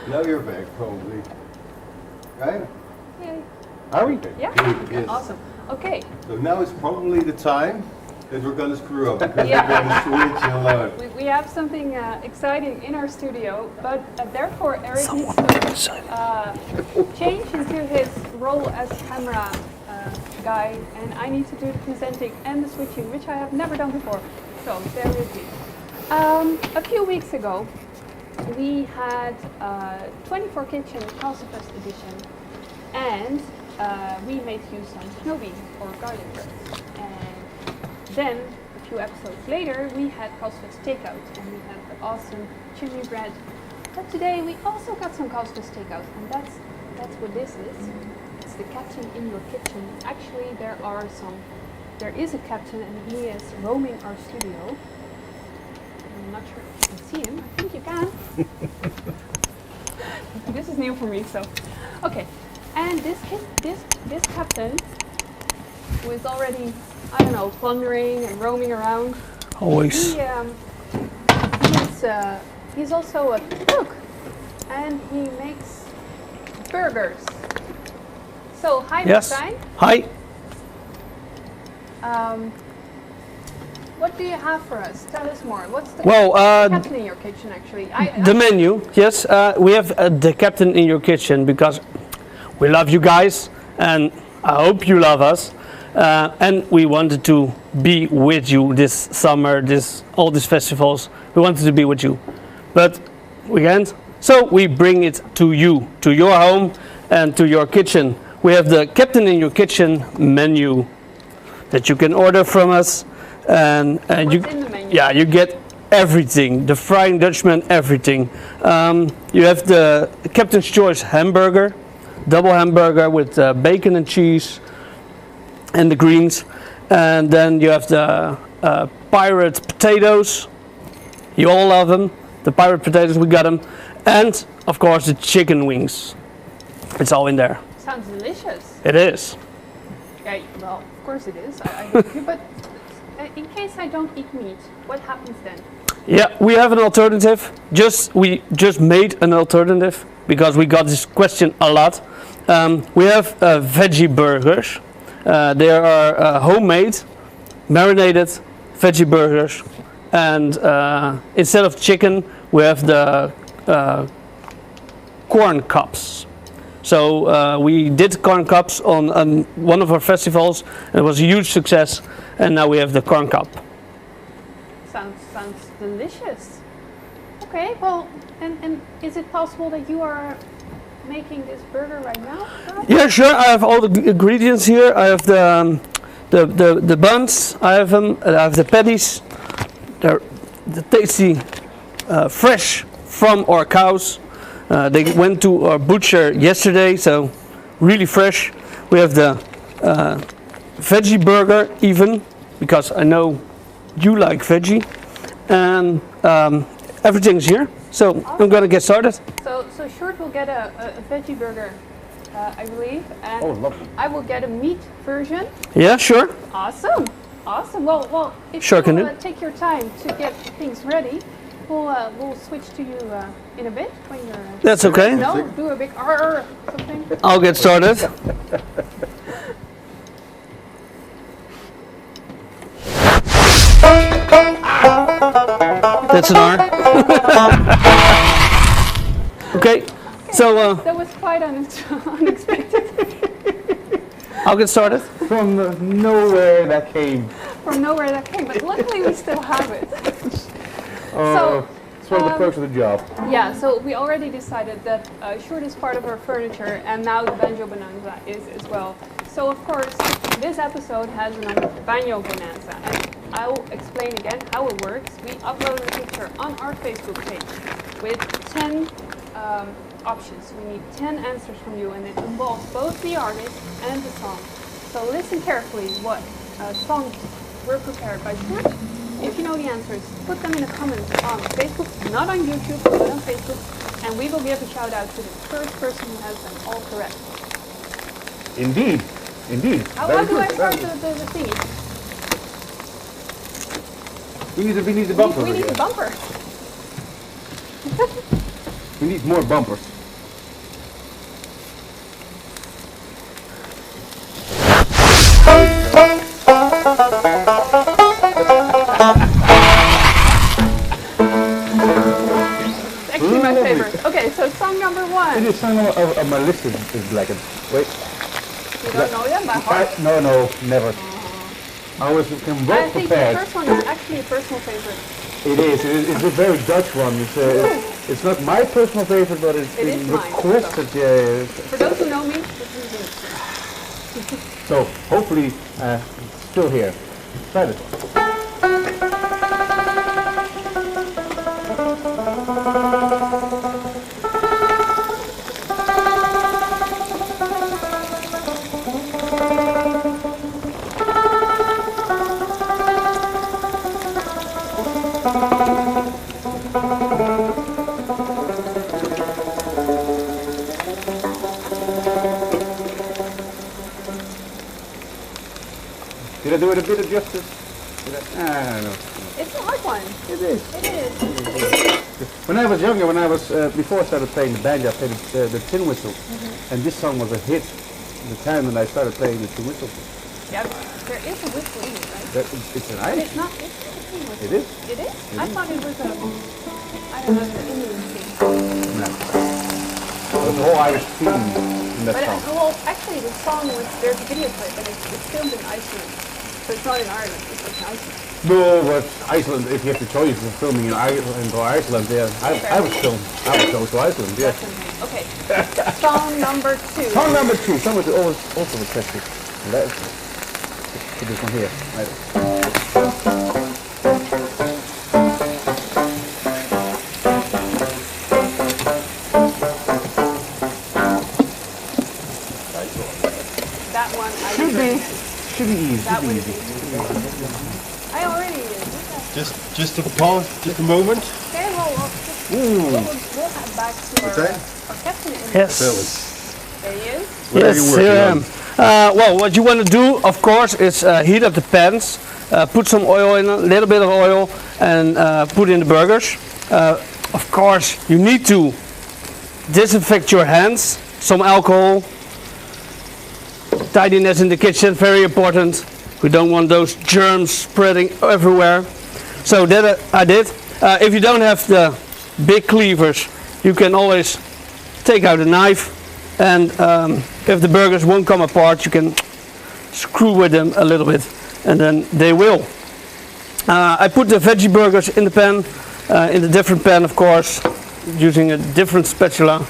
Now you're back, probably. Right? Yay. Are we? Yeah. Good, yes. Awesome. Okay. So now is probably the time that we're gonna screw up because Yeah. we're gonna switch and load. We have something exciting in our studio, but therefore Eric needs to change into his role as camera guy, and I need to do the presenting and the switching, which I have never done before. So bear with me. A few weeks ago, we had 24 Kitchen Castlefest edition, and we made use of snow beans or garlic bread. And then a few episodes later, we had Castlefest takeout, and we had the awesome chimney bread. But today we also got some Castlefest takeout, and that's what this is. It's the captain in your kitchen. Actually, there is a captain, and he is roaming our studio. I'm not sure if you can see him. I think you can. This is new for me, so okay. And this captain, who is already, I don't know, plundering and roaming around. Always. He's also a cook, and he makes burgers. So hi, Yes. Martijn. Hi. What do you have for us? Tell us more. What's the captain in your kitchen, actually? The menu, yes. We have the captain in your kitchen because we love you guys, and I hope you love us. And we wanted to be with you this summer, all these festivals. We wanted to be with you, but we can't. So we bring it to you, to your home, and to your kitchen. We have the captain in your kitchen menu that you can order from us. And you, in the menu? yeah, you get everything. The Frying Dutchman, everything. You have the Captain's Choice hamburger, double hamburger with bacon and cheese, and the greens. And then you have the pirate potatoes. You all love them. The pirate potatoes, we got them. And of course the chicken wings. It's all in there. Sounds delicious. It is. Yeah, well, of course it is. I agree, but in case I don't eat meat, what happens then? Yeah, we have an alternative. We just made an alternative because we got this question a lot. We have veggie burgers. They are homemade, marinated veggie burgers, and instead of chicken, we have the corn cups. So we did corn cups on one of our festivals. It was a huge success, and now we have the corn cup. Sounds delicious. Okay, well, and is it possible that you are making this burger right now? Yeah, sure. I have all the ingredients here. I have the buns. I have them. I have the patties. They're tasty, fresh from our cows. They went to our butcher yesterday, so really fresh. We have the veggie burger even, because I know you like veggie. And everything's here. So Awesome. I'm gonna get started. So Sjoerd will get a veggie burger, I believe, and lovely. I will get a meat version. Yeah, sure. Awesome. Well, if Sure you can do. take your time to get things ready, we'll switch to you in a bit when you're. That's okay. No, do a big or something. I'll get started. That's an R. Okay, so That was quite unexpected. I'll get started. From nowhere that came. From nowhere that came, but luckily we still have it. It's one of the perks of the job. Yeah, so we already decided that Sjoerd is part of our furniture, and now the Banjo Bonanza is as well. So of course, this episode has a number Banjo Bonanza, and I will explain again how it works. We upload a picture on our Facebook page with 10 options. We need 10 answers from you, and it involves both the artist and the song. So listen carefully what songs were prepared by Sjoerd. If you know the answers, put them in the comments on Facebook, not on YouTube, but on Facebook, and we will give a shout out to the first person who has them all correct. Indeed. How Very do I good, start very the thingy? We need the bumper. We need a bumper. We need more bumpers. It's actually my favorite. Okay, so song number It 1. is song of my list is Blackened. Wait. You don't know them by heart? No, never. I was I well think prepared. the first one is actually a personal favorite. It is. It's a very Dutch one. It's not my personal favorite, but it's It is been mine, requested. For those who know me, this is it. So hopefully, still here. Try this one. Did I do it a bit of justice? No. It's a hard one. It is. It is. When I was younger, before I started playing the banjo, I played the tin whistle, and this song was a hit at the time when I started playing the tin whistle. Yeah, there is a whistle in it, right? It's an But Irish. it's not a tin whistle. It is. It is? I thought it was a, I don't know, the Indian thing. No. There's a whole Irish theme in that But song. well, actually, the song was, there's a video clip, and it's filmed in Iceland. So it's not in Ireland, it's in Iceland. No, but Iceland, if you have the choice of filming in Ireland or Iceland, yeah, I would go to Iceland, yeah. Okay, song number 2. Song number 2, someone also requested. Let's put this one here. That one, I Should be easy. That would be. I already did. Just a pause, just a moment. Okay, we'll head back to our captain. Yes. There he is. Yes, here I am. Well, what you want to do, of course, is heat up the pans, put some oil in, a little bit of oil, and put in the burgers. Of course, you need to disinfect your hands, some alcohol, tidiness in the kitchen, very important. We don't want those germs spreading everywhere. So that I did. If you don't have the big cleavers, you can always take out a knife, and if the burgers won't come apart, you can screw with them a little bit, and then they will. I put the veggie burgers in the pan, in a different pan, of course, using a different spatula,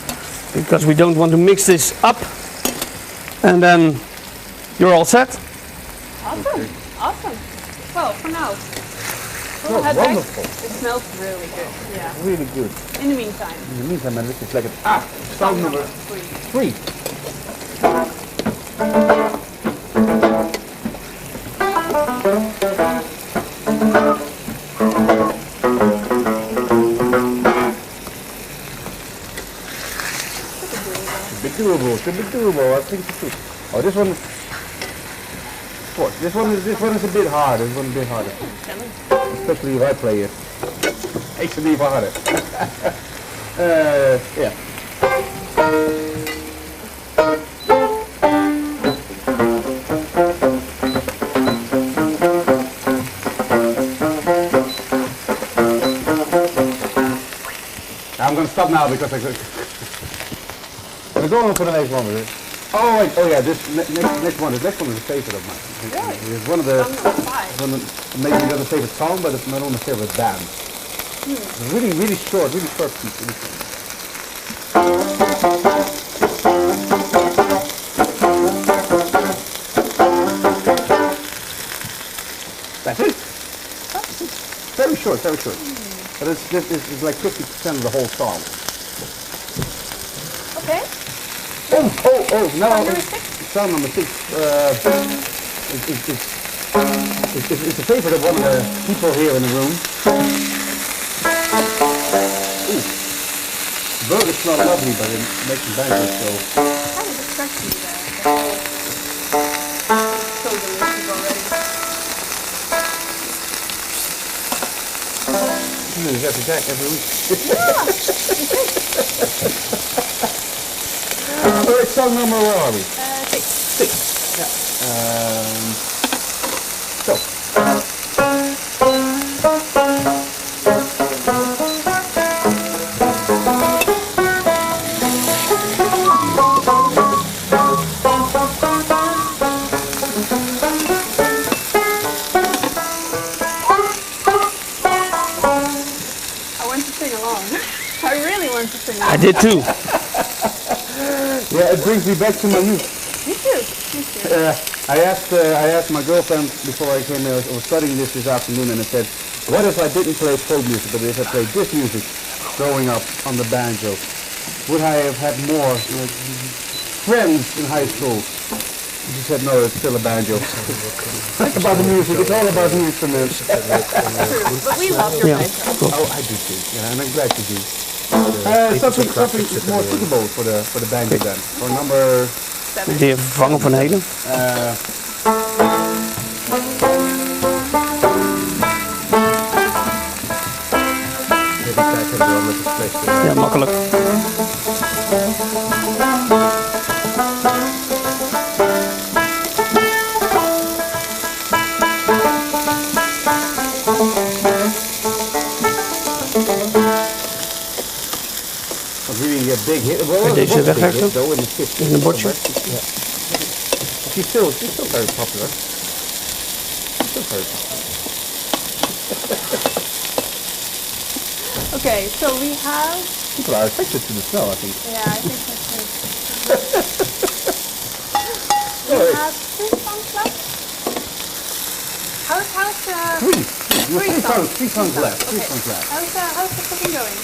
because we don't want to mix this up. And then you're all set. Awesome. Awesome. Well, for now, we'll head back. Wonderful. It smells really good. Yeah. Really good. In the meantime. In the meantime, man, this is like song number 3. Should be doable. I think so too. Oh, this one. This one is a bit harder. This one is a bit harder. Especially if I play it. It's a bit harder. Yeah. I'm gonna stop now because I'm going for the next one with it. Oh wait, yeah, this next one is a favorite of mine. Really? It's one of the maybe not a favorite song, but it's not one of my favorite bands. It's really short piece. That's it. Very short. But it's like 50% of the whole song. Okay. Oh, no. Song number 6? Song number 6. It's a favorite of one of the people here in the room. Ooh. Burgers smell lovely, but it makes them bad, so... Kind of distracts me there. So delicious already. You do this every day, every week. Yeah, So it's song number, where are we? 6. 6. Yeah. So, I want to sing along. I really want to sing along. I did too. Yeah, it brings me back to my youth. Me too. Me too. I asked my girlfriend before I came here. I was studying this afternoon, and I said, "What if I didn't play folk music, but if I played this music, growing up on the banjo? Would I have had more friends in high school?" She said, "No, it's still a banjo. It's about the music. It's all about the instruments." But we love your banjo. Oh, I do too. Yeah, and I'm glad you do. Something more suitable for the banjo then. For number. De heer Vervanger van Heden. Ja, makkelijk. Really a big hit. Well, Deze wegwerken though in the 50s. in een bordje. Yeah. She's still very popular. Still very popular. Okay, so we have. People are attracted to the smell, I think. Yeah, I think that's right. We have 3 songs left. How's Three songs left. Three songs left. How's the cooking going?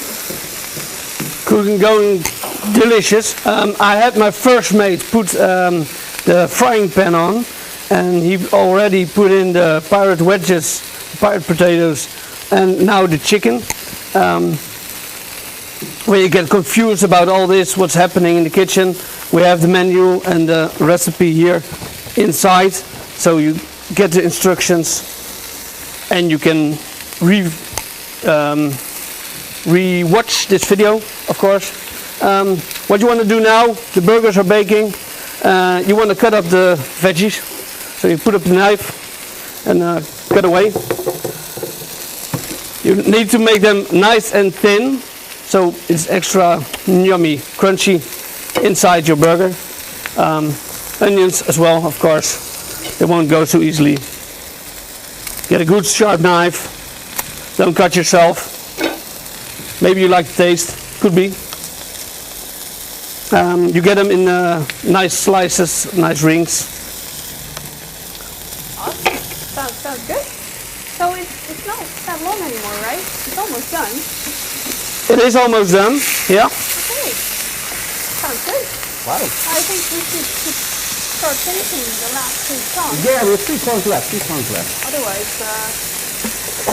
Cooking going delicious. I had my first mate put the frying pan on, and he already put in the pirate wedges, pirate potatoes, and now the chicken. When you get confused about all this, what's happening in the kitchen, we have the menu and the recipe here inside, so you get the instructions and you can re-watch this video, of course. What you want to do now, the burgers are baking, you want to cut up the veggies, so you put up the knife and cut away. You need to make them nice and thin, so it's extra yummy, crunchy inside your burger. Onions as well, of course, they won't go so easily. Get a good sharp knife, don't cut yourself. Maybe you like the taste, could be. You get them in nice slices, nice rings. Awesome. Sounds good. So it's not that long anymore, right? It's almost done. It is almost done, yeah. Okay. Sounds good. Wow. I think we should start finishing the last 2 songs. Yeah, we have 3 songs left. 3 songs left. Otherwise,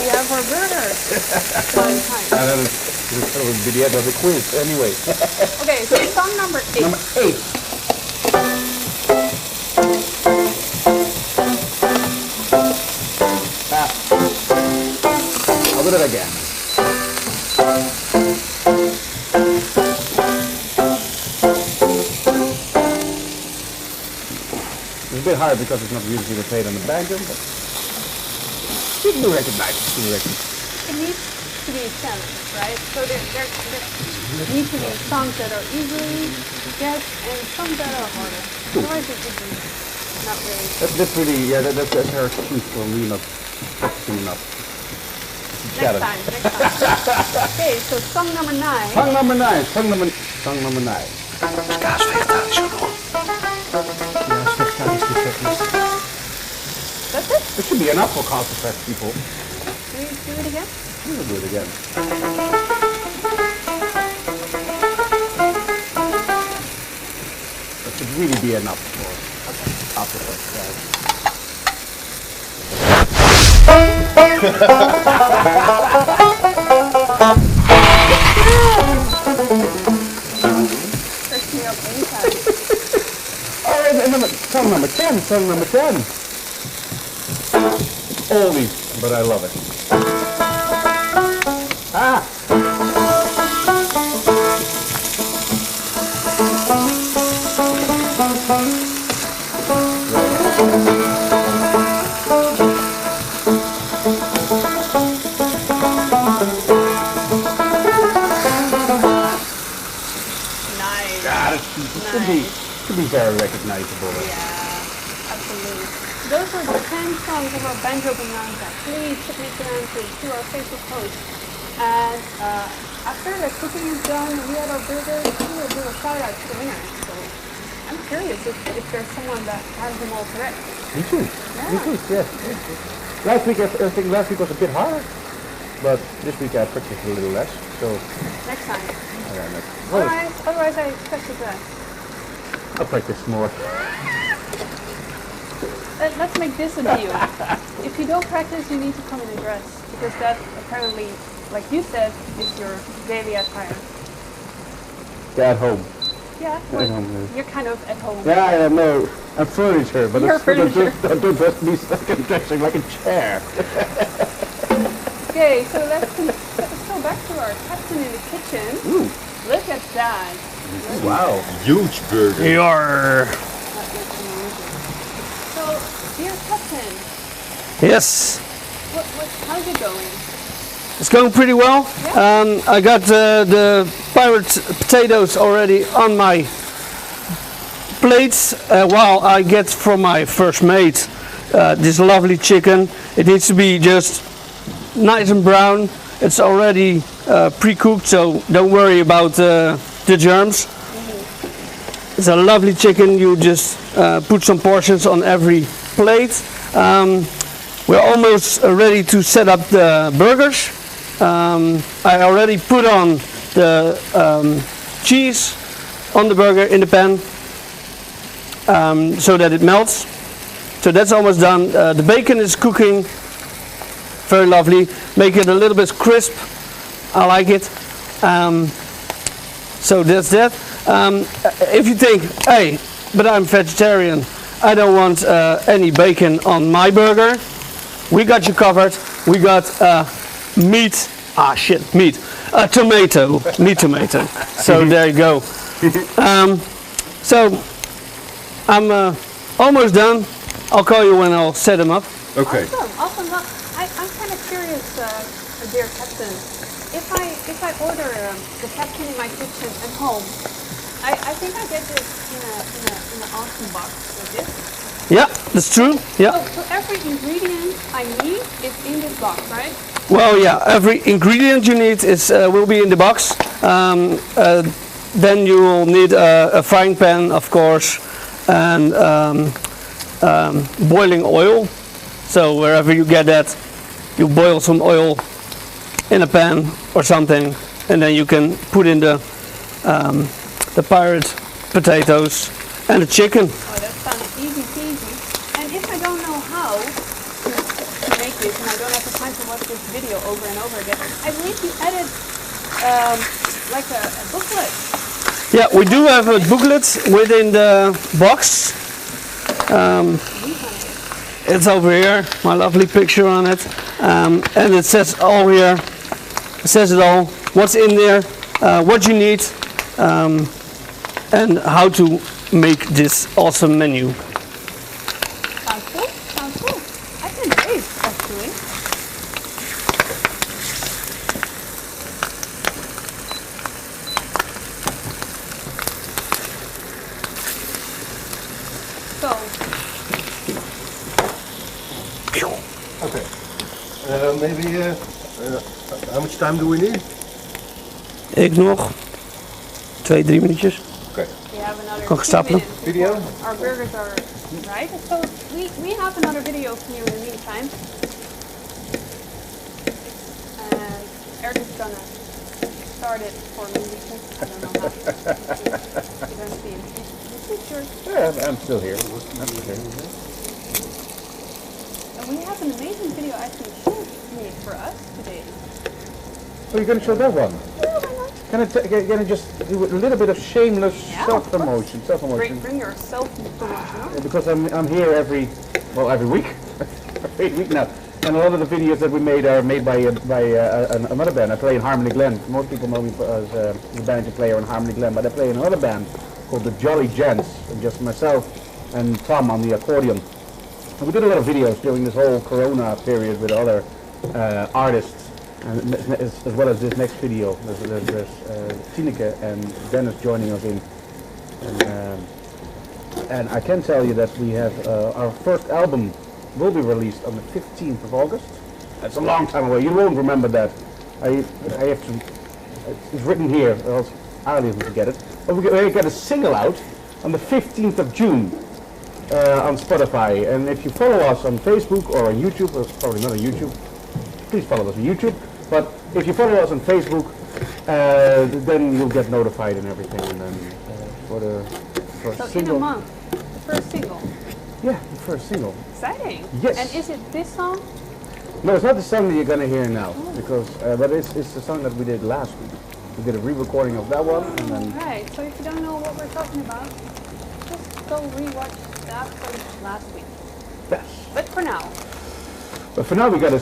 we have our burgers. That would be the end of the quiz anyway. Okay, so song number 8. Number 8. I'll do it again. It's a bit hard because it's not usually played on the banjo, but you can recognize it. It needs to be a challenge, right? So there need to be songs that are easily get and some that are harder. Otherwise it would be not really. That's really, yeah, that's her excuse for me not practicing enough. Next time. Okay, so song number 9. Song number 9. Song number 9. That's it? It should be enough for Castlefest people. Do we do it again? We'll do it again. That should really be enough for Castlefest, Fresh me up anytime. Alright, song number 10. Song number 10. Oldies, but I love it. Ah! Should be very recognizable. Yeah, absolutely. Those were the 10 songs of our Banjo Bonanza. Please submit your answers to our Facebook post. And after the cooking is done and we had our burgers, we will do a shout out to the winners. So I'm curious if there's someone that has them all correct. Me too. Yeah. Me too, yes. Last week, I think last week was a bit hard, but this week I practiced a little less, so... Next time. Well, Otherwise I expected that. I'll practice more. Let's make this a deal. If you don't practice, you need to come in a dress, because that apparently, like you said, is your daily attire. Yeah, at home. Yeah, well, you're kind of at home. Yeah, I know. I'm furniture, but You're furniture. don't dress me like I'm dressing like a chair. Okay, so let's go back to our captain in the kitchen. Ooh. Look at that. Wow. Huge burger. Yarr. So, dear captain, Yes, how's it going? it's going pretty well. I got the pirate potatoes already on my plates while I get from my first mate this lovely chicken. It needs to be just nice and brown. It's already pre-cooked, so don't worry about the germs. It's a lovely chicken. You just put some portions on every plate. We're almost ready to set up the burgers. I already put on the cheese on the burger in the pan so that it melts. So that's almost done. The bacon is cooking. Very lovely. Make it a little bit crisp. I like it. So that's that. If you think, hey, but I'm vegetarian, I don't want any bacon on my burger, we got you covered. We got meat, tomato, meat tomato. So there you go. So I'm almost done. I'll call you when I'll set them up. Okay. Awesome. I'm kind of curious, dear captain. If I order the captain in my kitchen at home, I think I get this in an awesome box like this. Yeah, that's true. Yeah. So every ingredient I need is in this box, right? Well, yeah. Every ingredient you need will be in the box. Then you will need a frying pan, of course, and boiling oil. So wherever you get that, you boil some oil in a pan or something, and then you can put in the pirate potatoes and the chicken. Oh, that sounds easy peasy. And if I don't know how to make this, and I don't have the time to watch this video over and over again, I believe you added like a booklet. Yeah, we do have a booklet within the box. It's over here, my lovely picture on it, and it says all here. It says it all. What's in there, what you need, and how to make this awesome menu. Sounds cool. Sounds cool. I can wait, actually. So. Okay. Maybe. How much time do we need? Ik nog 2-3 minuutjes. Okay. We have another Kan stapelen. Video? Our burgers are right. So we have another video for you in the meantime. And Eric is gonna start it for me because I don't know how. You don't see it. Is yours? Yeah, I'm still here. And we have an amazing video I think Sean made for us today. Oh, you're going to show that one? Yeah, why not? Can I just do a little bit of shameless self-promotion? Bring your self-promotion on. Yeah, because I'm here every week, every week now. And a lot of the videos that we made are made by another band. I play in Harmony Glen. Most people know me as the banjo player in Harmony Glen, but I play in another band called the Jolly Gents, and just myself and Tom on the accordion. And we did a lot of videos during this whole Corona period with other artists, and as well as this next video. There's Tineke and Dennis joining us in And I can tell you that we have our first album will be released on the 15th of August. That's a long time away. You won't remember that. I have to. It's written here, or else I'll even forget it. But we got a single out on the 15th of June on Spotify. And if you follow us on Facebook or on YouTube, or probably not on YouTube, please follow us on YouTube. But if you follow us on Facebook, then you'll get notified and everything. And then for the first So single. in a month, the first single. Yeah, the first single. Exciting. Yes. And is it this song? No, it's not the song that you're gonna hear now, because but it's the song that we did last week. We did a re-recording of that one, and then Right. So if you don't know what we're talking about, just go rewatch that from last week. yes. But for now, But for now, we got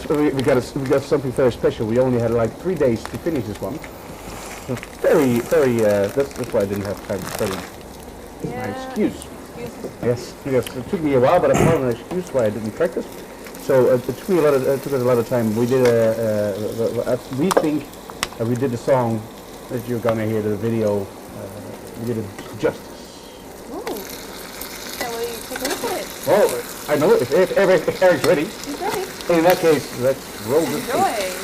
something very special. We only had like 3 days to finish this one. So very. That's why I didn't have time to study. My excuse. Excuses. Yes. It took me a while, but I found an excuse why I didn't practice. So it took us a lot of time. We did we think we did the song that you're gonna hear, the video. We did it justice. Ooh. Shall we take a look at it? Oh, I know if Eric's ready. He's ready. In that case, let's roll this thing. Enjoy.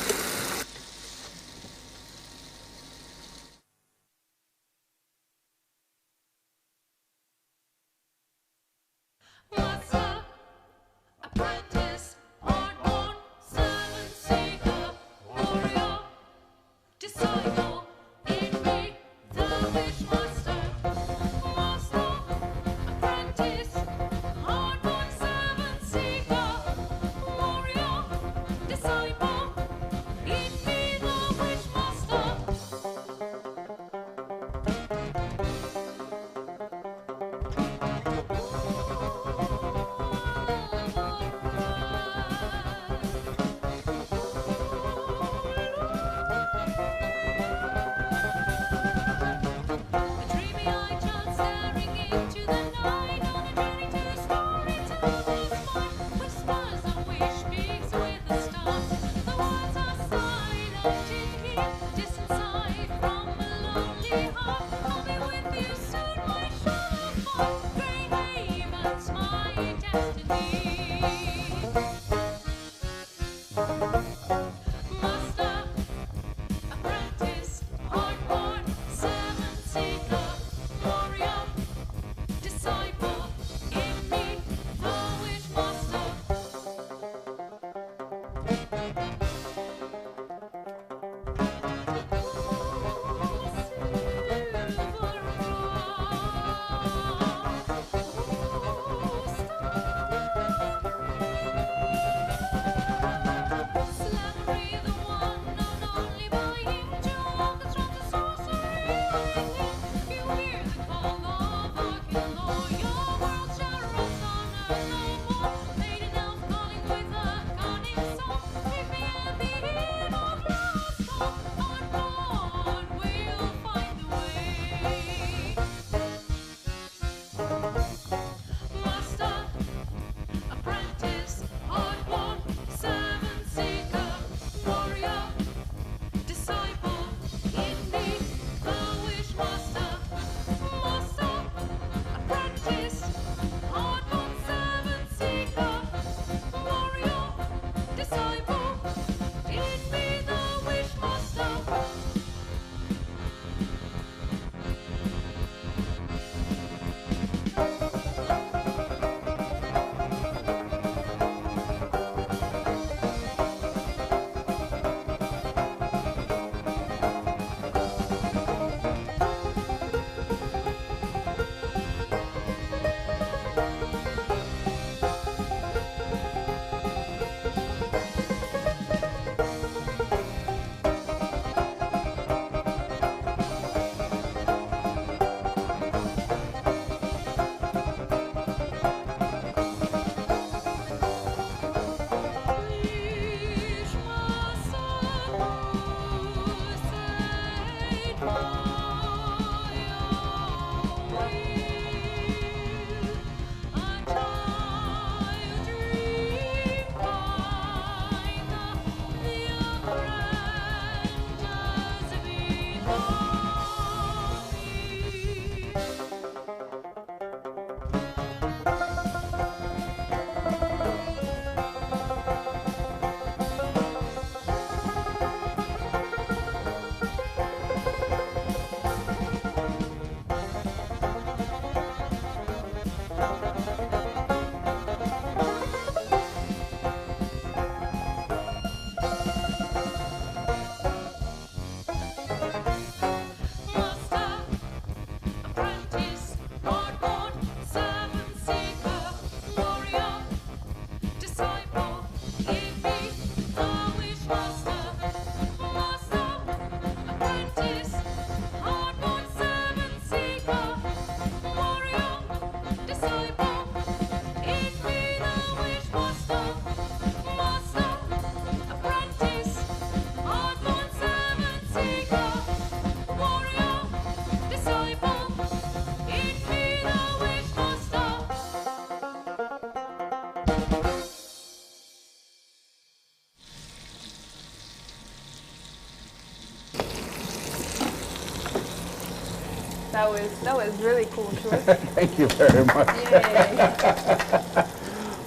That was really cool, Sjoerd. Thank you very much. Yay.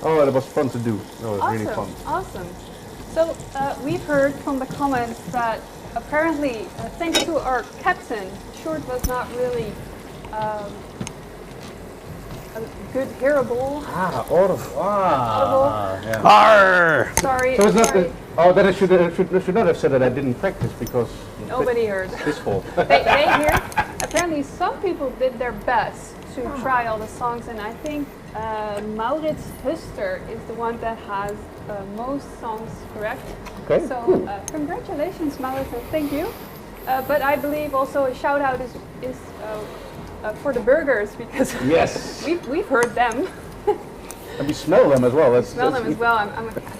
Oh, that was fun to do. That was really fun. Awesome. So we've heard from the comments that apparently, thanks to our captain, Sjoerd was not really a good hearable. Audible. Yeah. Arr! Sorry. So it's not sorry. then I should not have said that I didn't practice because Nobody heard. it's his fault. they hear. Apparently, some people did their best to try all the songs, and I think Maurits Huster is the one that has most songs correct. Okay. So congratulations, Maurits, and thank you. But I believe also a shout out is for the burgers because Yes. we've heard them. And we smell them as well. Smell them as well. I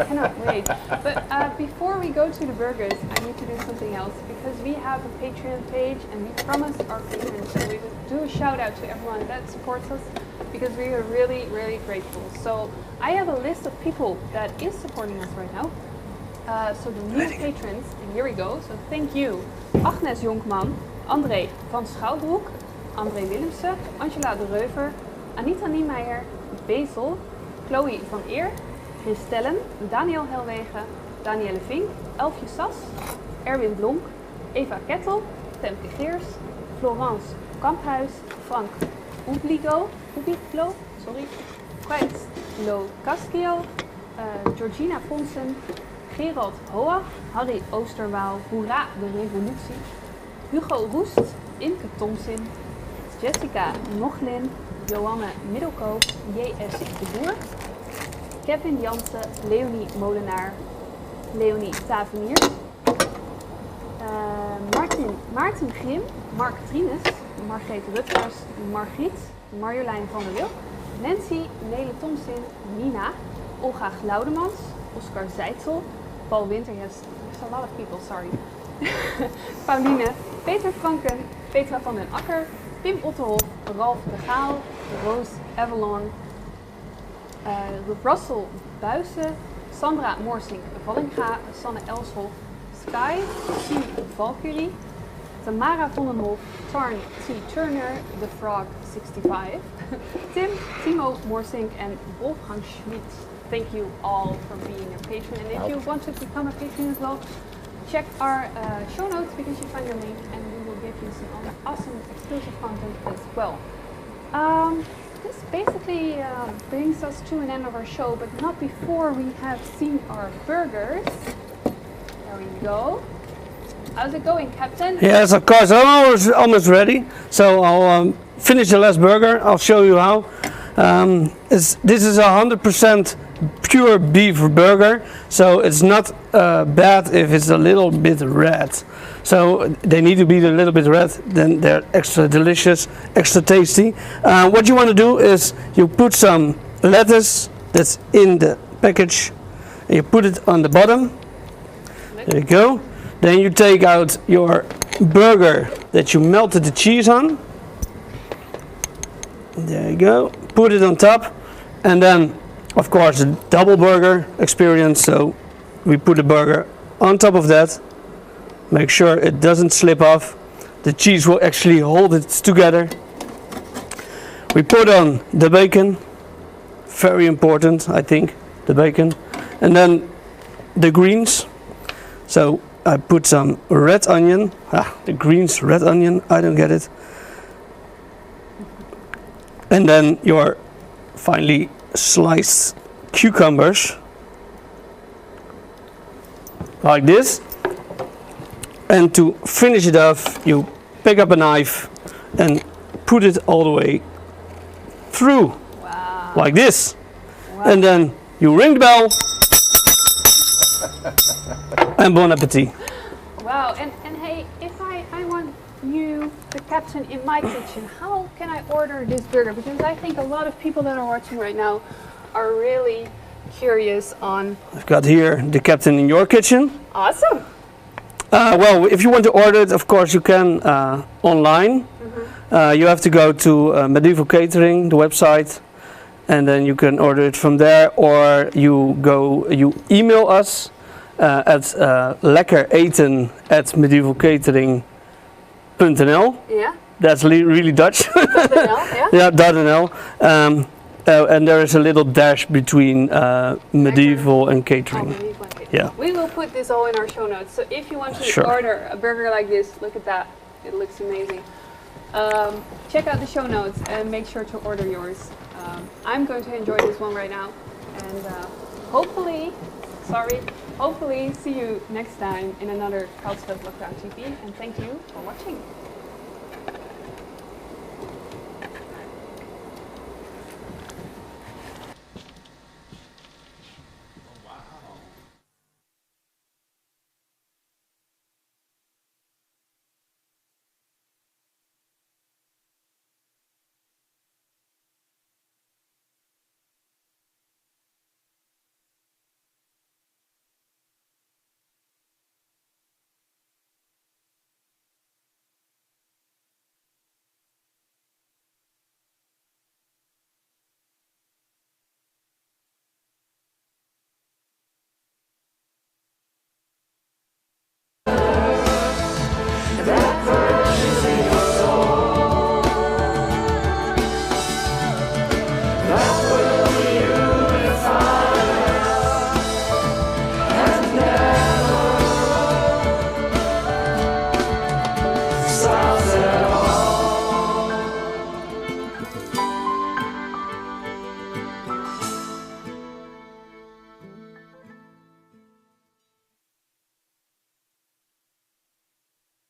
cannot wait. But before we go to the burgers, I need to do something else because we have a Patreon page and we promised our patrons that we would do a shout out to everyone that supports us because we are really, really grateful. So I have a list of people that is supporting us right now. So the new patrons, and here we go. So thank you, Agnes Jonkman, André van Schouwbroek, André Willemsen, Angela de Reuver, Anita Niemeyer, Bezel, Chloe van Eer, Christellen, Daniel Helwegen, Danielle Vink, Elfje Sas, Erwin Blonk, Eva Kettel, Temke Geers, Florence Kamphuis, Frank Ubliglo, sorry, Quijs Lo Cascio, Georgina Ponsen, Gerald Hoach, Harry Oosterwaal, Hoera de Revolutie, Hugo Roest, Imke Thomsin, Jessica Nochlin, Johanne Middelkoop, J.S. de Boer, Kevin Jansen, Leonie Molenaar, Leonie Tavernier, Maarten Grim, Mark Trines, Margreet Rutgers, Margriet, Marjolein van der Wilk, Nancy, Nele Thomsin, Nina, Olga Glaudemans, Oscar Zeitzel, Paul Winter, yes, there's a lot of people, sorry. Pauline, Peter Franken, Petra van den Akker, Pim Otterhoff, Ralf de Gaal, Roos Avalon, Russell Buijsen, Sandra Moorsink-Vallinga, Sanne Elshoff, Sky, T. Valkyrie, Tamara van den Hof, Tarn T. Turner, The Frog 65, Tim, Timo Moorsink, and Wolfgang Schmid. Thank you all for being a patron. And if you want to become a patron as well, check our show notes because you find the link and we will give you some other awesome exclusive content as well. This basically brings us to an end of our show, but not before we have seen our burgers. There we go. How's it going, Captain? Yes, of course. I'm almost ready. So I'll finish the last burger. I'll show you how. This is 100% pure beef burger, so it's not bad if it's a little bit red. So they need to be a little bit red, then they're extra delicious, extra tasty. What you want to do is you put some lettuce that's in the package, and you put it on the bottom. There you go. Then you take out your burger that you melted the cheese on. There you go. Put it on top, and then of course a double burger experience. So we put the burger on top of that. Make sure it doesn't slip off. The cheese will actually hold it together. We put on the bacon. Very important, I think, the bacon. And then the greens. So I put some red onion. The greens, red onion, I don't get it. And then your finely sliced cucumbers. Like this. And to finish it off, you pick up a knife and put it all the way through. Wow. Like this. Wow. And then you ring the bell. And bon appetit. Wow, and hey, if I want you, the captain, in my kitchen, how can I order this burger? Because I think a lot of people that are watching right now are really curious on... I've got here the captain in your kitchen. Awesome. Well, if you want to order it, of course you can online. Mm-hmm. You have to go to Medieval Catering, the website, and then you can order it from there, or you email us at lekkereten@medievalcatering.nl. Yeah. That's really Dutch. yeah? Yeah, Dardanel. And there is a little dash between medieval and catering. Yeah. We will put this all in our show notes. So if you want to Sure. order a burger like this, look at that. It looks amazing. Check out the show notes and make sure to order yours. I'm going to enjoy this one right now. And hopefully see you next time in another Castlefest Lockdown TV. And thank you for watching.